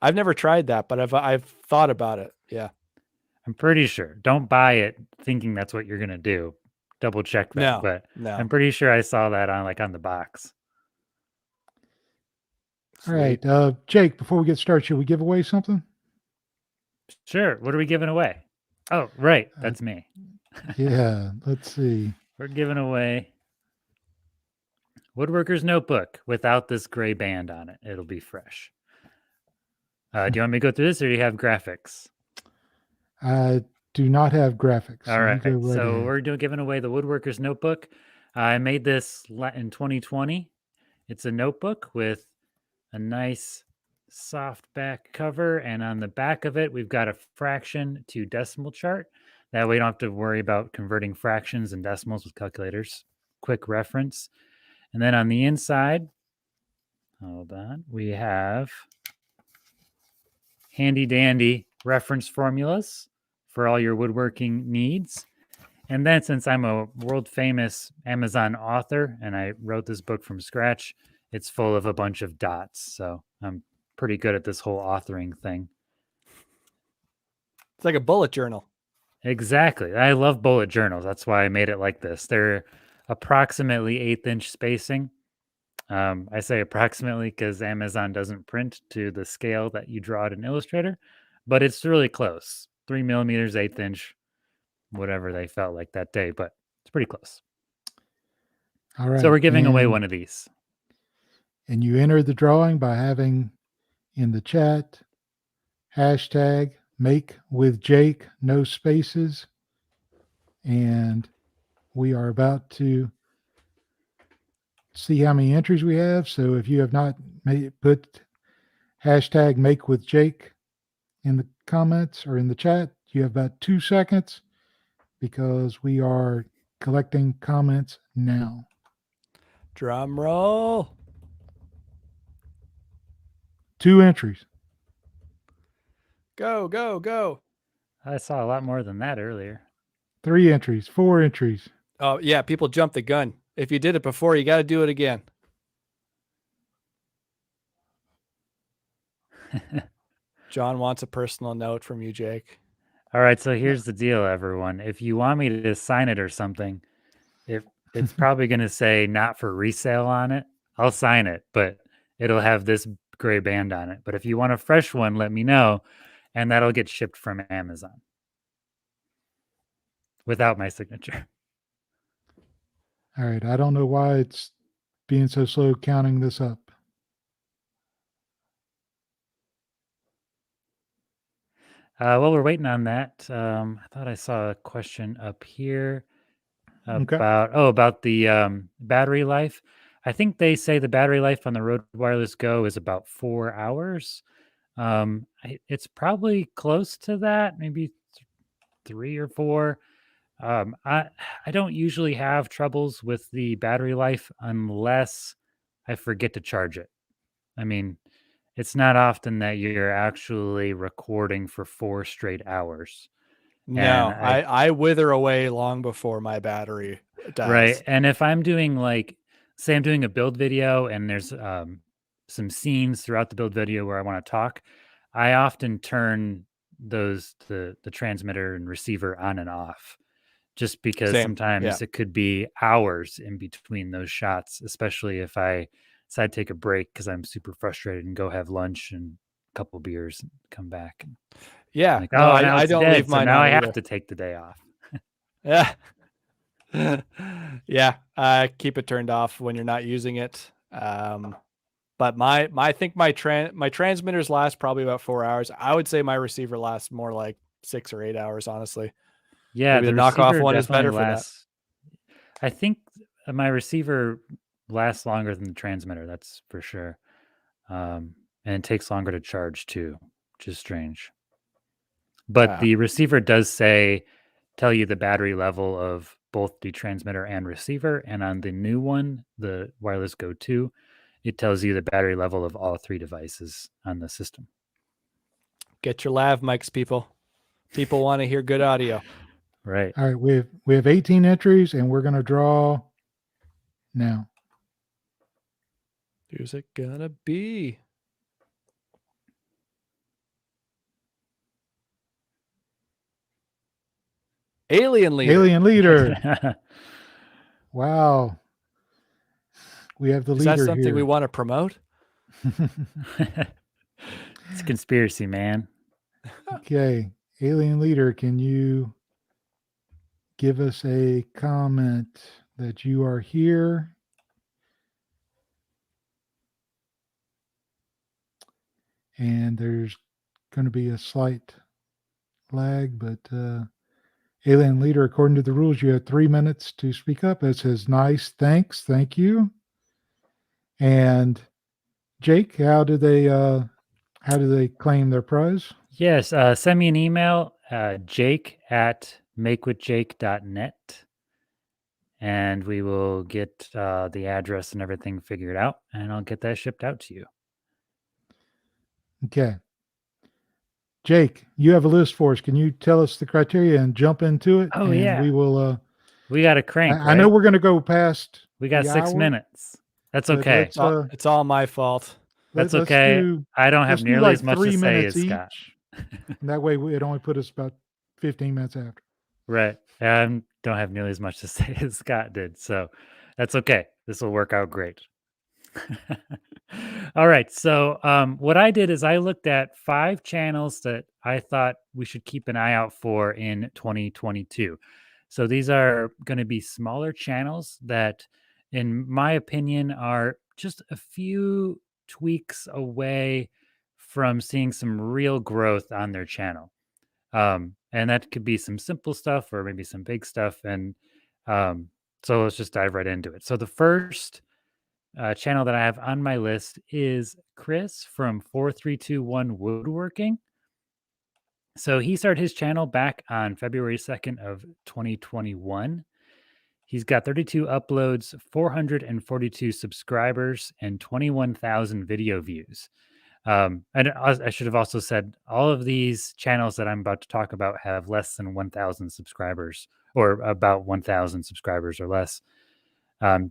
I've never tried that, but I've thought about it. Yeah. I'm pretty sure. Don't buy it thinking that's what you're going to do. Double check that. No. I'm pretty sure I saw that on the box. All right. Jake, before we get started, should we give away something? Sure. What are we giving away? Oh, right. That's me. Yeah. Let's see. We're giving away Woodworker's Notebook without this gray band on it. It'll be fresh. Do you want me to go through this, or do you have graphics? I do not have graphics. All right. So we're giving away the Woodworker's Notebook. I made this in 2020. It's a notebook with a nice soft back cover, and on the back of it, we've got a fraction to decimal chart. That way you don't have to worry about converting fractions and decimals with calculators. Quick reference. And then on the inside, hold on, we have handy dandy reference formulas for all your woodworking needs. And then since I'm a world famous Amazon author and I wrote this book from scratch, it's full of a bunch of dots. So I'm pretty good at this whole authoring thing. It's like a bullet journal. Exactly. I love bullet journals. That's why I made it like this. They're approximately 1/8-inch spacing. I say approximately because Amazon doesn't print to the scale that you draw it in Illustrator, but it's really close. 3 millimeters, 1/8 inch, whatever they felt like that day, but it's pretty close. All right. So we're giving away one of these. And you enter the drawing by having in the chat hashtag make with Jake, no spaces. And we are about to see how many entries we have. So if you have not put hashtag make with Jake in the comments or in the chat, you have about 2 seconds because we are collecting comments now. Drum roll. 2 entries. Go, go, go. I saw a lot more than that earlier. 3 entries, 4 entries. Oh, yeah. People jump the gun. If you did it before, you got to do it again. John wants a personal note from you, Jake. All right. So here's the deal, everyone. If you want me to sign it or something, it's probably going to say not for resale on it. I'll sign it, but it'll have this gray band on it. But if you want a fresh one, let me know, and that'll get shipped from Amazon without my signature. All right. I don't know why it's being so slow counting this up. While we're waiting on that, I thought I saw a question up here about the battery life. I think they say the battery life on the Rode Wireless Go is about 4 hours. I it's probably close to that, maybe 3 or 4. I don't usually have troubles with the battery life unless I forget to charge it. I mean, it's not often that you're actually recording for 4 straight hours. And No, I wither away long before my battery dies. Right. And if I'm doing say I'm doing a build video and there's some scenes throughout the build video where I want to talk, I often turn the transmitter and receiver on and off, just because Same. sometimes it could be hours in between those shots, especially if I decide to take a break because I'm super frustrated and go have lunch and a couple beers and come back. And Yeah. like, No, oh, now I it's don't dead, leave so mine now on I have either. to take the day off. Yeah. Yeah. Keep it turned off when you're not using it. But I think my transmitters last probably about 4 hours. I would say my receiver lasts more like 6 or 8 hours, honestly. Yeah, Maybe the the knockoff receiver one is definitely better for that. lasts. I think my receiver lasts longer than the transmitter, that's for sure. And it takes longer to charge too, which is strange. But the receiver does tell you the battery level of both the transmitter and receiver. And on the new one, the Wireless Go 2, it tells you the battery level of all 3 devices on the system. Get your lav mics, people. People want to hear good audio. Right. All right, we have 18 entries, and we're going to draw now. Who's it gonna be? Alien Leader. Alien Leader. Wow. We have the Is leader that something here. we want to promote? It's a conspiracy, man. Okay. Alien Leader, can you give us a comment that you are here? And there's going to be a slight lag, but Alien Leader, according to the rules, you have 3 minutes to speak up. It says, nice, thanks, thank you. And Jake, how do they claim their prize? Yes, send me an email, jake@makewithjake.net, and we will get the address and everything figured out, and I'll get that shipped out to you. Okay. Jake, you have a list for us. Can you tell us the criteria and jump into it? Oh, and yeah. We will. We got a crank, I know right? we're going to go past. We got the 6 hour, minutes. That's but okay. It's all my fault. That's let's okay. I don't have let's do nearly like as much 3 to say minutes as each. Scott. And that way it only put us about 15 minutes after. Right. I don't have nearly as much to say as Scott did. So that's okay. This will work out great. All right. So what I did is I looked at 5 channels that I thought we should keep an eye out for in 2022. So these are going to be smaller channels that, in my opinion, are just a few tweaks away from seeing some real growth on their channel. And that could be some simple stuff or maybe some big stuff. And so let's just dive right into it. So the first channel that I have on my list is Chris from 4321 Woodworking. So he started his channel back on February 2nd of 2021. He's got 32 uploads, 442 subscribers, and 21,000 video views. And I should have also said all of these channels that I'm about to talk about have less than 1,000 subscribers, or about 1,000 subscribers or less.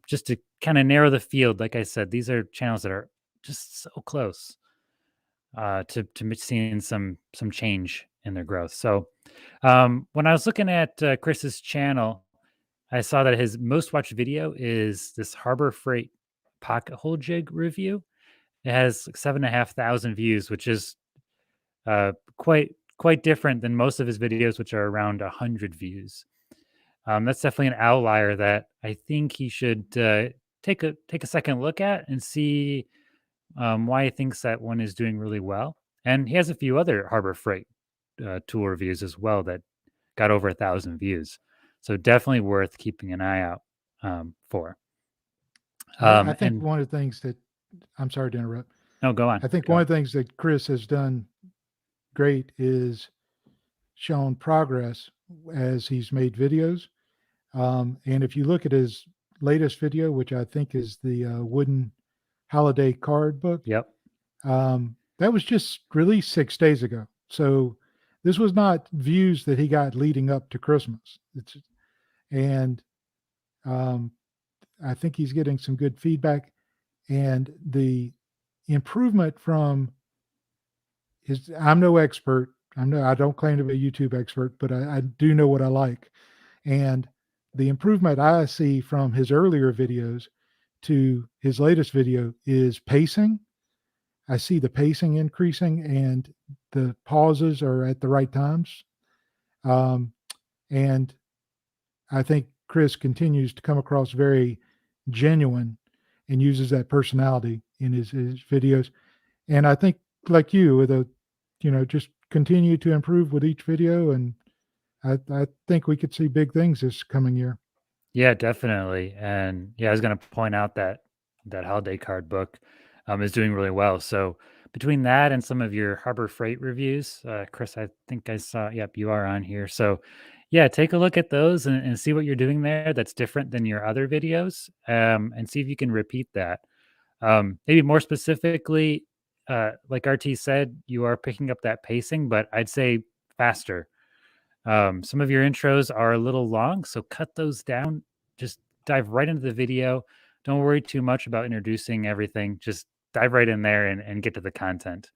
Just to kind of narrow the field, like I said, these are channels that are just so close to seeing some change in their growth. So when I was looking at Chris's channel, I saw that his most watched video is this Harbor Freight pocket hole jig review. It has like 7,500 views, which is quite different than most of his videos, which are around 100 views. That's definitely an outlier that I think he should take a second look at and see why he thinks that one is doing really well. And he has a few other Harbor Freight tool reviews as well that got over 1,000 views. So definitely worth keeping an eye out for. I think one of the things that, I'm sorry to interrupt. No, go on. I think one of the things that Chris has done great is shown progress as he's made videos. And if you look at his latest video, which I think is the wooden holiday card book, Yep. that was just released 6 days ago. So this was not views that he got leading up to Christmas. And I think he's getting some good feedback, and the improvement from his. I'm no expert. I don't claim to be a YouTube expert, but I do know what I like. And the improvement I see from his earlier videos to his latest video is pacing. I see the pacing increasing, and the pauses are at the right times. And I think Chris continues to come across very genuine and uses that personality in his videos. And I think, like you, with just continue to improve with each video. And I think we could see big things this coming year. Yeah, definitely. And yeah, I was going to point out that that holiday card book is doing really well. So between that and some of your Harbor Freight reviews, Chris, I think I saw, yep, you are on here. So yeah, take a look at those and see what you're doing there that's different than your other videos, and see if you can repeat that. Maybe more specifically, like RT said, you are picking up that pacing, but I'd say faster. Some of your intros are a little long, so cut those down. Just dive right into the video. Don't worry too much about introducing everything. Just dive right in there and get to the content.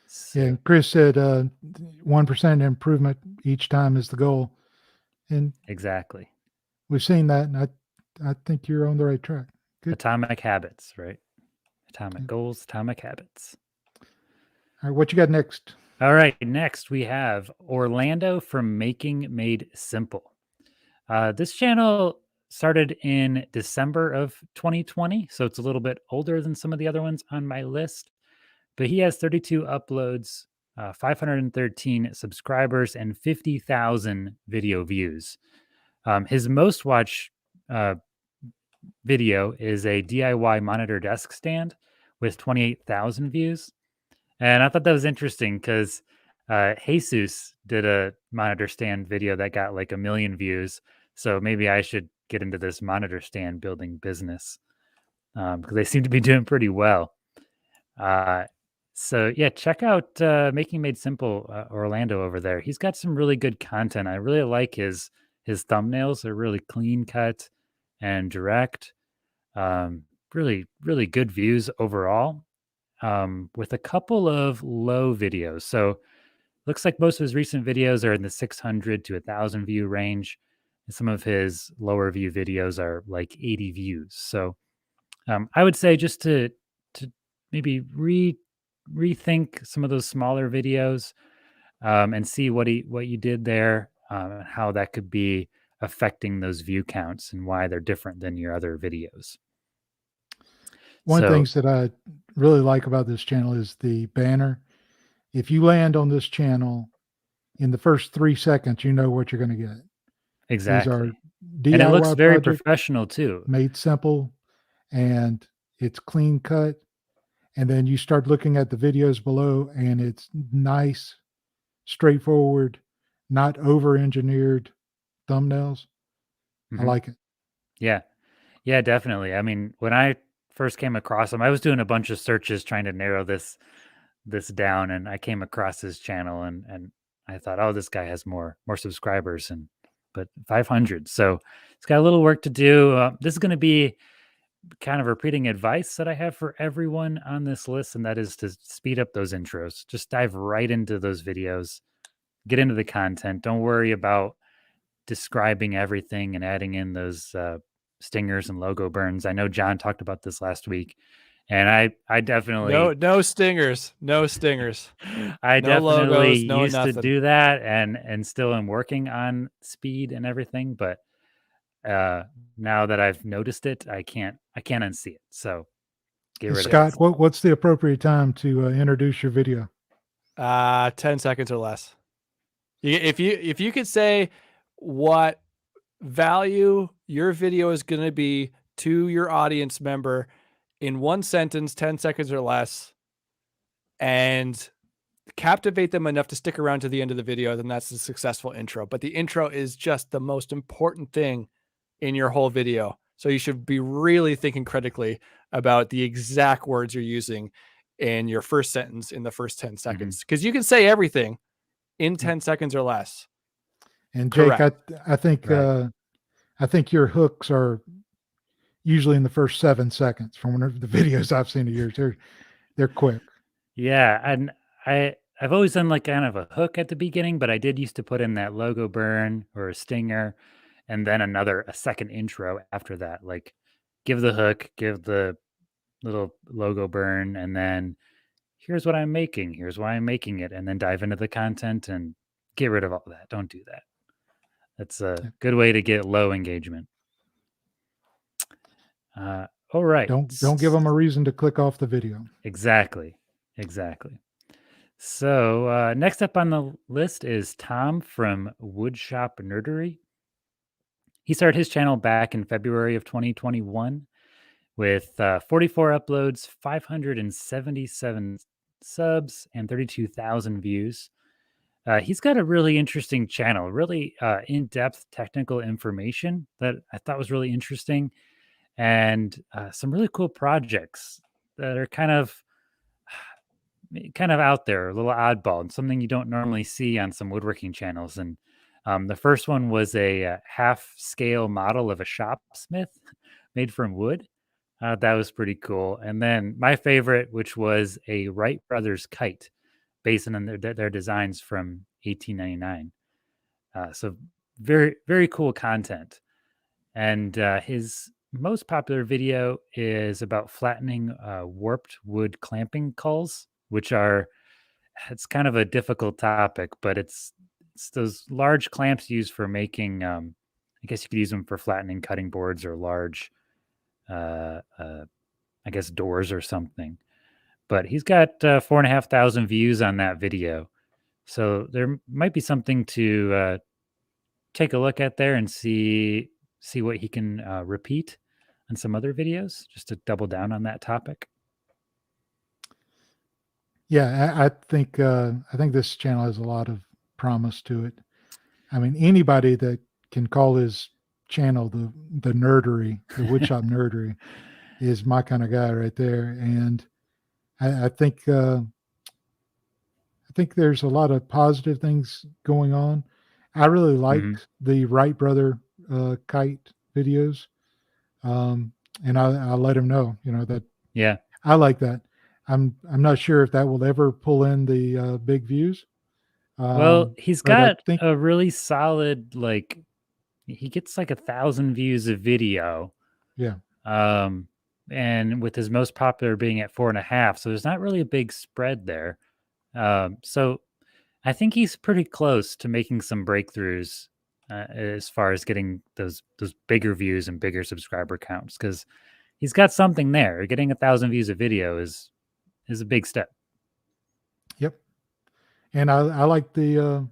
So, Yeah, Chris said 1% improvement each time is the goal. And exactly. we've seen that, and I think you're on the right track. Good. Atomic habits, right? Atomic Yeah. goals, atomic habits. All right, what you got next? All right, next we have Orlando from Making Made Simple. This channel started in December of 2020, so it's a little bit older than some of the other ones on my list. But he has 32 uploads, 513 subscribers, and 50,000 video views. His most watched video is a DIY monitor desk stand with 28,000 views. And I thought that was interesting because Jesus did a monitor stand video that got like 1 million views. So maybe I should get into this monitor stand building business because they seem to be doing pretty well. So yeah, check out Making Made Simple Orlando over there. He's got some really good content. I really like his thumbnails. They're really clean cut and direct. Really, really good views overall. With a couple of low videos. So looks like most of his recent videos are in the 600 to 1,000 view range. And some of his lower view videos are like 80 views. So I would say just to maybe rethink some of those smaller videos and see what you did there, how that could be affecting those view counts and why they're different than your other videos. One of the things that I really like about this channel is the banner. If you land on this channel in the first 3 seconds, you know what you're going to get. Exactly. These are DIY and it looks very projects professional too. made simple, and it's clean cut. And then you start looking at the videos below, and it's nice, straightforward, not over-engineered thumbnails. I like it. Yeah. Yeah, definitely. I mean, when I first came across him, I was doing a bunch of searches trying to narrow this down, and I came across his channel and I thought, oh, this guy has more subscribers, but 500. So it's got a little work to do. This is going to be kind of repeating advice that I have for everyone on this list, and that is to speed up those intros. Just dive right into those videos, get into the content. Don't worry about describing everything and adding in those stingers and logo burns. I know John talked about this last week, and I definitely no stingers, I no definitely logos, no used to nothing. do that, and still am working on speed and everything. But now that I've noticed it, I can't unsee it. So get rid Scott, of it. what's the appropriate time to introduce your video? 10 seconds or less. If you could say what value your video is going to be to your audience member in one sentence, 10 seconds or less, and captivate them enough to stick around to the end of the video, then that's a successful intro. But the intro is just the most important thing in your whole video. So you should be really thinking critically about the exact words you're using in your first sentence in the first 10 seconds. Because you can say everything in 10 seconds or less. And Jake, Correct. I think I think your hooks are usually in the first 7 seconds from the videos I've seen of yours. They're quick. Yeah, and I've always done like kind of a hook at the beginning, but I did used to put in that logo burn or a stinger, and then a second intro after that. Like, give the hook, give the little logo burn, and then here's what I'm making, here's why I'm making it, and then dive into the content and get rid of all that. Don't do that. That's a good way to get low engagement. All right. Don't give them a reason to click off the video. Exactly. So next up on the list is Tom from Woodshop Nerdery. He started his channel back in February of 2021 with 44 uploads, 577 subs, and 32,000 views. He's got a really interesting channel, really in-depth technical information that I thought was really interesting, and some really cool projects that are kind of out there, a little oddball, and something you don't normally see on some woodworking channels. And the first one was a half-scale model of a shopsmith made from wood. That was pretty cool. And then my favorite, which was a Wright Brothers kite, based on their designs from 1899. So very, very cool content. And his most popular video is about flattening warped wood clamping culls, which it's kind of a difficult topic, but it's those large clamps used for making, I guess you could use them for flattening cutting boards or large, I guess, doors or something. But he's got 4,500 views on that video. So there might be something to take a look at there and see what he can repeat on some other videos, just to double down on that topic. Yeah, I think this channel has a lot of promise to it. I mean, anybody that can call his channel the nerdery, the woodshop nerdery, is my kind of guy right there. And I think there's a lot of positive things going on. I really like the Wright brother kite videos, and I let him know, that I like that. I'm not sure if that will ever pull in the big views. Well, he's got a really solid, like, he gets like 1,000 views a video. Yeah. And with his most popular being at 4.5, so there's not really a big spread there. So I think he's pretty close to making some breakthroughs as far as getting those bigger views and bigger subscriber counts, because he's got something there. Getting 1,000 views a video is a big step. Yep. And I like the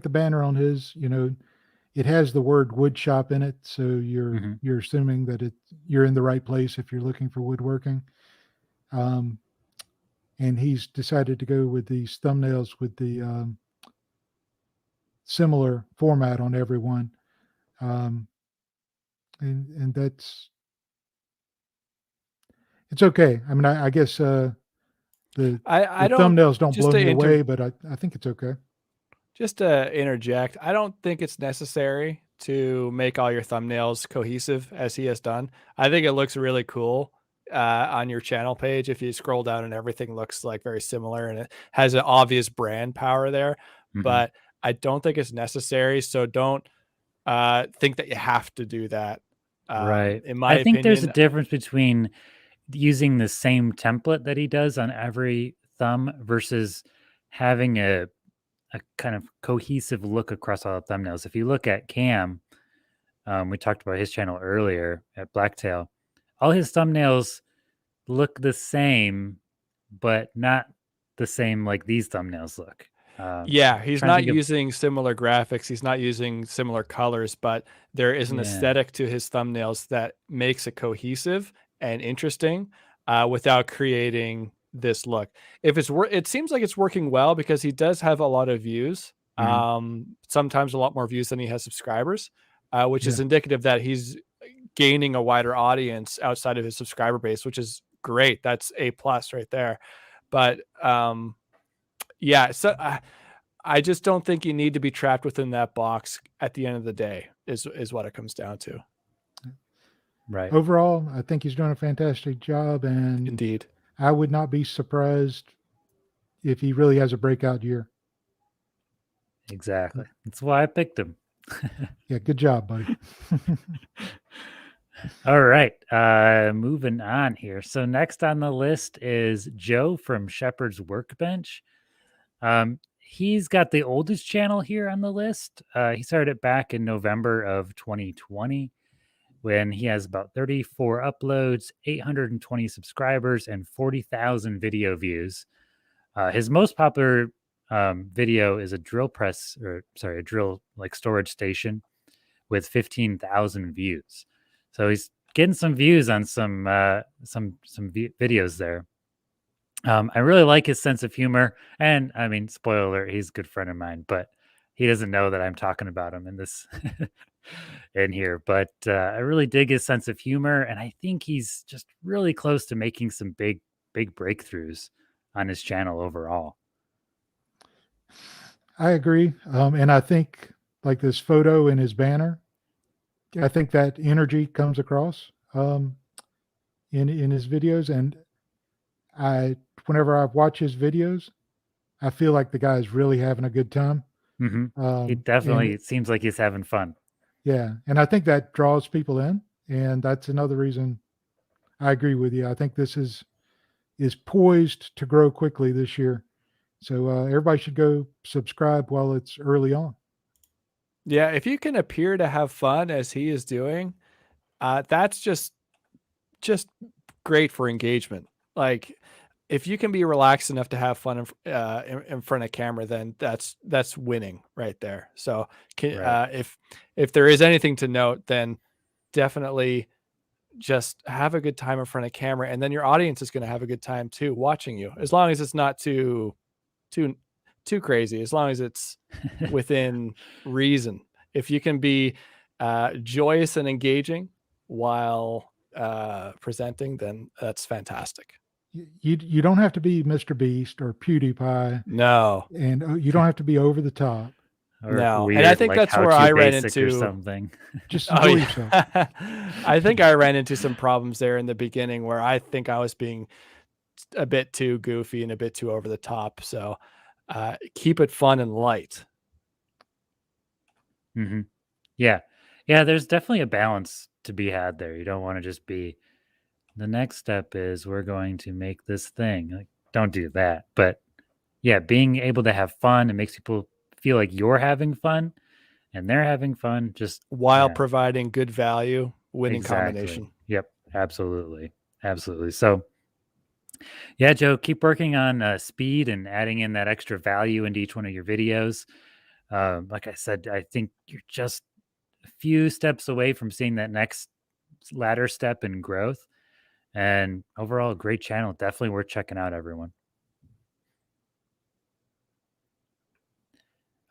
banner on his. It has the word wood shop in it, so you're assuming that you're in the right place if you're looking for woodworking. And he's decided to go with these thumbnails with the similar format on every one, and it's okay. I mean, I guess the thumbnails don't blow me away, but I think it's okay. Just to interject, I don't think it's necessary to make all your thumbnails cohesive as he has done. I think it looks really cool on your channel page if you scroll down and everything looks like very similar and it has an obvious brand power there. But I don't think it's necessary, so don't think that you have to do that. Right. In my opinion, there's a difference between using the same template that he does on every thumb versus having a kind of cohesive look across all the thumbnails. If you look at Cam, we talked about his channel earlier at Blacktail, all his thumbnails look the same, but not the same like these thumbnails look. Yeah, he's not using similar graphics. He's not using similar colors, but there is an aesthetic to his thumbnails that makes it cohesive and interesting without creating this look. If it seems like it's working well because he does have a lot of views. Sometimes a lot more views than he has subscribers, which is indicative that he's gaining a wider audience outside of his subscriber base, which is great. That's A+ right there. But so I just don't think you need to be trapped within that box at the end of the day is what it comes down to. Right. Overall, I think he's doing a fantastic job, and Indeed, I would not be surprised if he really has a breakout year. Exactly. That's why I picked him. Yeah, good job, buddy. All right. Moving on here. So next on the list is Joe from Shepherd's Workbench. He's got the oldest channel here on the list. He started it back in November of 2020 when he has about 34 uploads, 820 subscribers, and 40,000 video views. His most popular video is a drill like storage station with 15,000 views. So he's getting some views on some videos there. I really like his sense of humor, and I mean, spoiler alert, he's a good friend of mine, but he doesn't know that I'm talking about him in this in here. But I really dig his sense of humor, and I think he's just really close to making some big breakthroughs on his channel overall. I agree, and I think like this photo in his banner, I think that energy comes across in his videos, and whenever I watch his videos, I feel like the guy is really having a good time. He definitely seems like he's having fun. Yeah, and I think that draws people in, and that's another reason I agree with you. I think this is poised to grow quickly this year. So everybody should go subscribe while it's early on. Yeah, if you can appear to have fun as he is doing, that's just great for engagement. Like, if you can be relaxed enough to have fun in front of camera, then that's winning right there. So if there is anything to note, then definitely just have a good time in front of camera, and then your audience is going to have a good time too watching you, as long as it's not too crazy, as long as it's within reason. If you can be joyous and engaging while presenting, then that's fantastic. You don't have to be Mr. Beast or PewDiePie. No, and you don't have to be over the top. No, weird, and I think like that's How where To I ran Basic into or something. Just enjoy yourself. I think I ran into some problems there in the beginning where I think I was being a bit too goofy and a bit too over the top. So keep it fun and light. Yeah. There's definitely a balance to be had there. You don't want to just be, the next step is we're going to make this thing. Like, don't do that. But yeah, being able to have fun, it makes people feel like you're having fun and they're having fun, just while providing good value, winning combination. Yep, absolutely. So yeah, Joe, keep working on speed and adding in that extra value into each one of your videos. Like I said, I think you're just a few steps away from seeing that next ladder step in growth. And overall, great channel. Definitely worth checking out, everyone.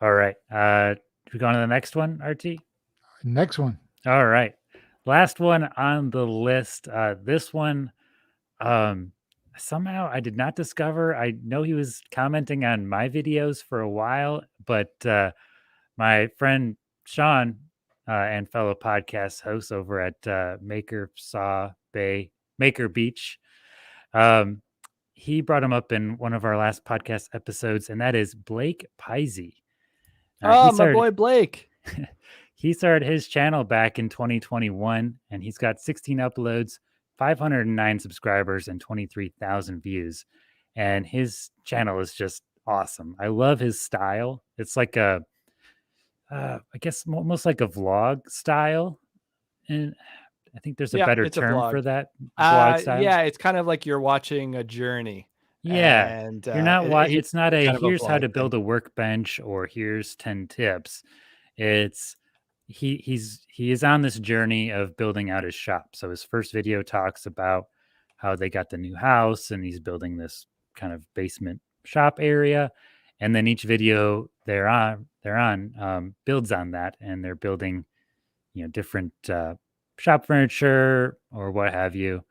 All right. We go on to the next one, RT? Next one. All right. Last one on the list. This one, somehow I did not discover. I know he was commenting on my videos for a while, but my friend Sean and fellow podcast host over at Maker Beach, he brought him up in one of our last podcast episodes, and that is Blake Pisey. My boy Blake. He started his channel back in 2021, and he's got 16 uploads, 509 subscribers, and 23,000 views. And his channel is just awesome. I love his style. It's like I guess almost like a vlog style. And I think there's a better term for that. Vlog style. Yeah, it's kind of like you're watching a journey. Yeah, and you're not watching. It's not here's how to build a workbench or here's 10 tips. It's he is on this journey of building out his shop. So his first video talks about how they got the new house and he's building this kind of basement shop area, and then each video they're on builds on that, and they're building, different shop furniture or what have you,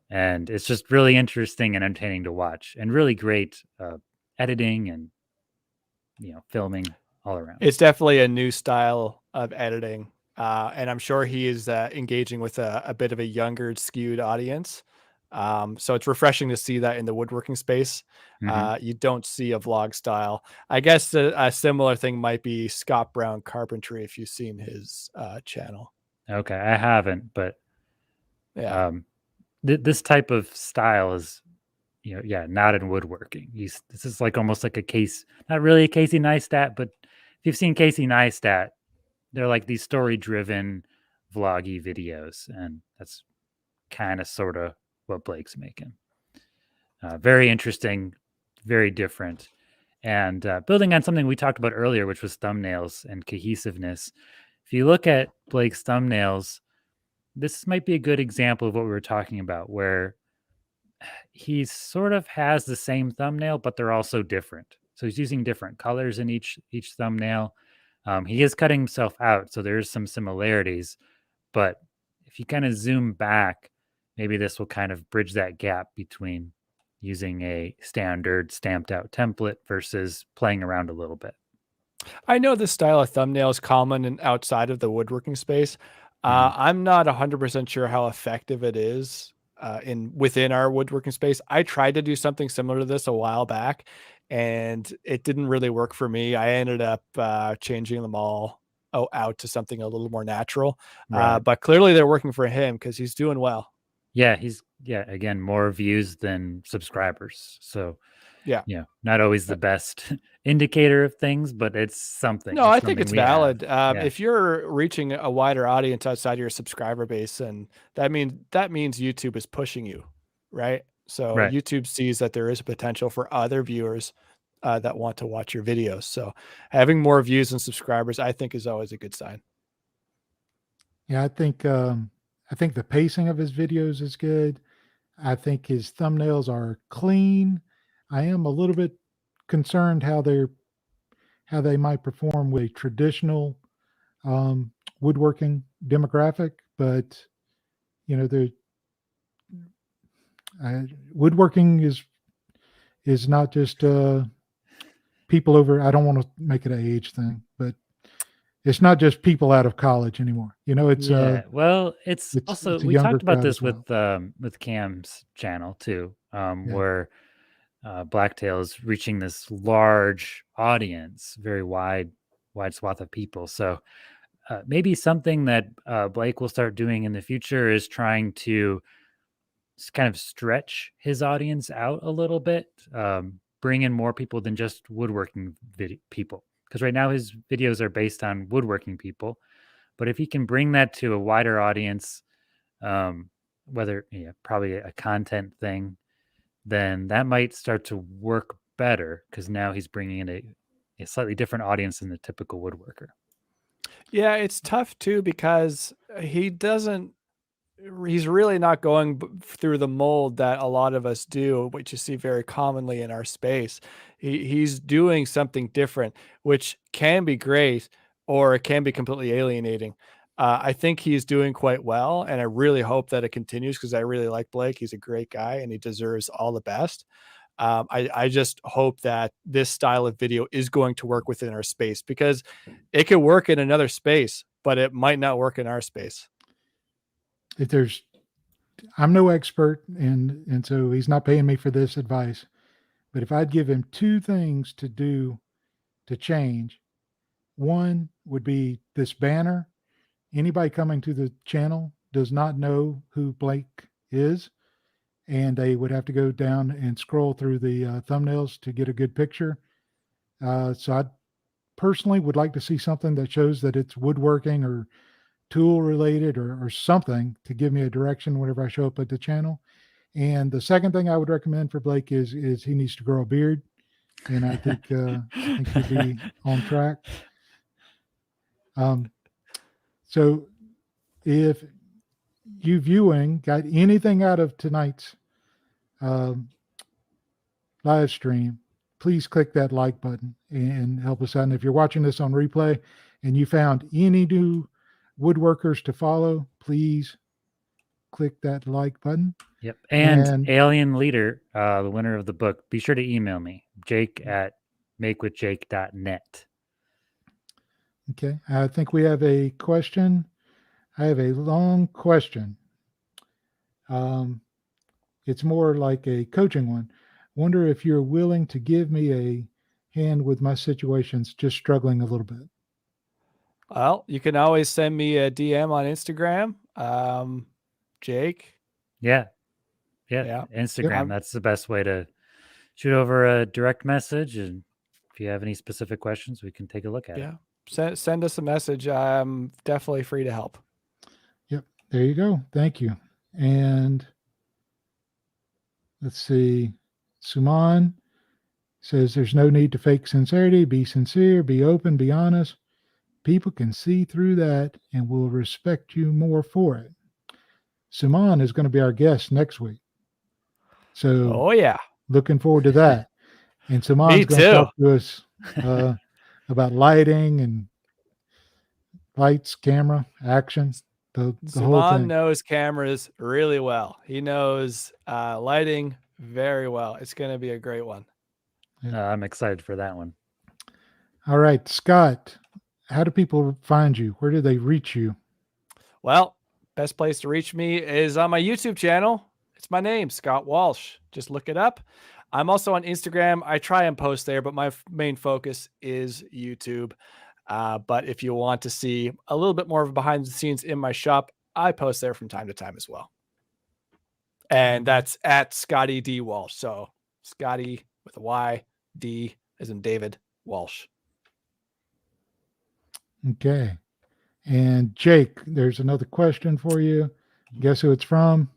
and it's just really interesting and entertaining to watch, and really great editing and filming all around. It's definitely a new style of editing, and I'm sure he is engaging with a bit of a younger skewed audience. So it's refreshing to see that in the woodworking space. You don't see a vlog style. I guess a similar thing might be Scott Brown Carpentry, if you've seen his channel. Okay, I haven't, but Yeah. This type of style is, not in woodworking. This is like almost like not really a Casey Neistat, but if you've seen Casey Neistat, they're like these story-driven, vloggy videos, and that's kind of sort of what Blake's making. Very interesting, very different, and building on something we talked about earlier, which was thumbnails and cohesiveness. If you look at Blake's thumbnails, this might be a good example of what we were talking about, where he sort of has the same thumbnail, but they're also different. So he's using different colors in each thumbnail. He is cutting himself out, so there's some similarities. But if you kind of zoom back, maybe this will kind of bridge that gap between using a standard stamped out template versus playing around a little bit. I know this style of thumbnail is common and outside of the woodworking space. I'm not 100% sure how effective it is within our woodworking space. I tried to do something similar to this a while back, and it didn't really work for me. I ended up changing them all out to something a little more natural. Right. But clearly they're working for him because he's doing well. Yeah, again, more views than subscribers. So Yeah. not always the best indicator of things, but it's something. No, I think it's we have. valid. If you're reaching a wider audience outside your subscriber base, and that means YouTube is pushing you, right? So Right. YouTube sees that there is a potential for other viewers that want to watch your videos. So having more views and subscribers, I think, is always a good sign. Yeah, I think the pacing of his videos is good. I think his thumbnails are clean. I am a little bit concerned how they might perform with a traditional woodworking demographic, but woodworking is not just people over. I don't want to make it an age thing, but it's not just people out of college anymore. It's it's also it's a we younger talked about crowd this as well. with Cam's channel too, where Blacktail is reaching this large audience, very wide swath of people. So maybe something that Blake will start doing in the future is trying to kind of stretch his audience out a little bit, bring in more people than just woodworking people. Because right now his videos are based on woodworking people, but if he can bring that to a wider audience, whether probably a content thing, then that might start to work better, because now he's bringing in a slightly different audience than the typical woodworker. Yeah, it's tough too because he's really not going through the mold that a lot of us do, which you see very commonly in our space. He's doing something different, which can be great or it can be completely alienating. I think he's doing quite well, and I really hope that it continues because I really like Blake. He's a great guy and he deserves all the best. I just hope that this style of video is going to work within our space, because it could work in another space, but it might not work in our space. I'm no expert, and so he's not paying me for this advice, but if I'd give him two things to do to change, one would be this banner. Anybody coming to the channel does not know who Blake is, and they would have to go down and scroll through the thumbnails to get a good picture. So I personally would like to see something that shows that it's woodworking or tool related or something to give me a direction whenever I show up at the channel. And the second thing I would recommend for Blake is he needs to grow a beard, and I think he'd be on track. So if you viewing got anything out of tonight's live stream, please click that like button and help us out. And if you're watching this on replay and you found any new woodworkers to follow, please click that like button. Yep. And Alien Leader, the winner of the book, be sure to email me, jake@makewithjake.net. Okay. I think we have a question. I have a long question. It's more like a coaching one. Wonder if you're willing to give me a hand with my situations, just struggling a little bit. Well, you can always send me a DM on Instagram, Jake. Yeah. Instagram. Yep. That's the best way to shoot over a direct message. And if you have any specific questions, we can take a look at it. Send us a message. I'm definitely free to help. Yep. There you go. Thank you. And let's see. Suman says there's no need to fake sincerity. Be sincere, be open, be honest. People can see through that and will respect you more for it. Suman is going to be our guest next week. So, looking forward to that. And Suman's going to talk to us about lighting and lights, camera, action, the whole thing. Knows cameras really well. He knows lighting very well. It's going to be a great one. I'm excited for that one. All right, Scott, how do people find you? Where do they reach you? Well, best place to reach me is on my YouTube channel. It's my name, Scott Walsh. Just look it up. I'm also on Instagram. I try and post there, but my main focus is YouTube. But if you want to see a little bit more of behind the scenes in my shop, I post there from time to time as well. And that's at Scotty D Walsh. So Scotty with a Y, D as in David, Walsh. Okay. And Jake, there's another question for you. Guess who it's from?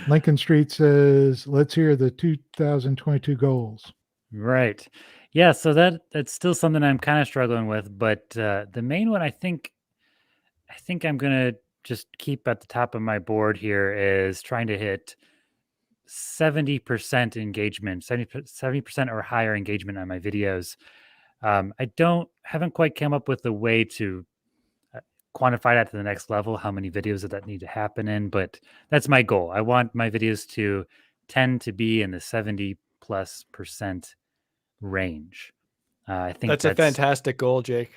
Lincoln Street says, let's hear the 2022 goals. Right. Yeah, so that's still something I'm kind of struggling with, but the main one I think I'm going to just keep at the top of my board here is trying to hit 70% engagement, 70% or higher engagement on my videos. I haven't quite come up with a way to quantify that to the next level, how many videos that need to happen in, but that's my goal. I want my videos to tend to be in the 70+% range. I think that's a fantastic goal, Jake.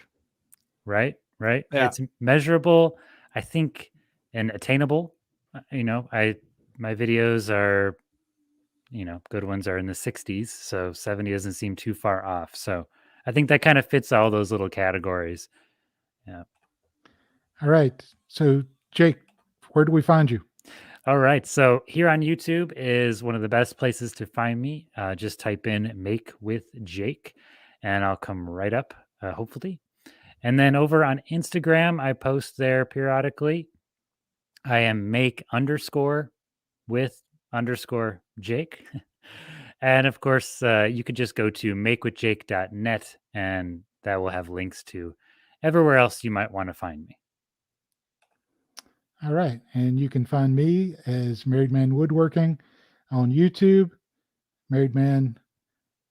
Right. Yeah. It's measurable, I think, and attainable. My videos are, good ones are in the 60s, so 70 doesn't seem too far off. So I think that kind of fits all those little categories. Yeah. All right. So Jake, where do we find you? All right. So here on YouTube is one of the best places to find me. Just type in Make with Jake and I'll come right up, hopefully. And then over on Instagram, I post there periodically. I am make_with_Jake. And of course, you could just go to makewithjake.net and that will have links to everywhere else you might want to find me. All right. And you can find me as Married Man Woodworking on YouTube, Married Man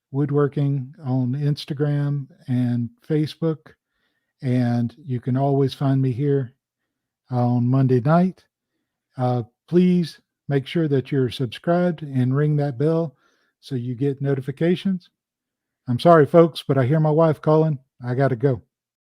Woodworking on Instagram and Facebook. And you can always find me here on Monday night. Please make sure that you're subscribed and ring that bell so you get notifications. I'm sorry, folks, but I hear my wife calling. I got to go.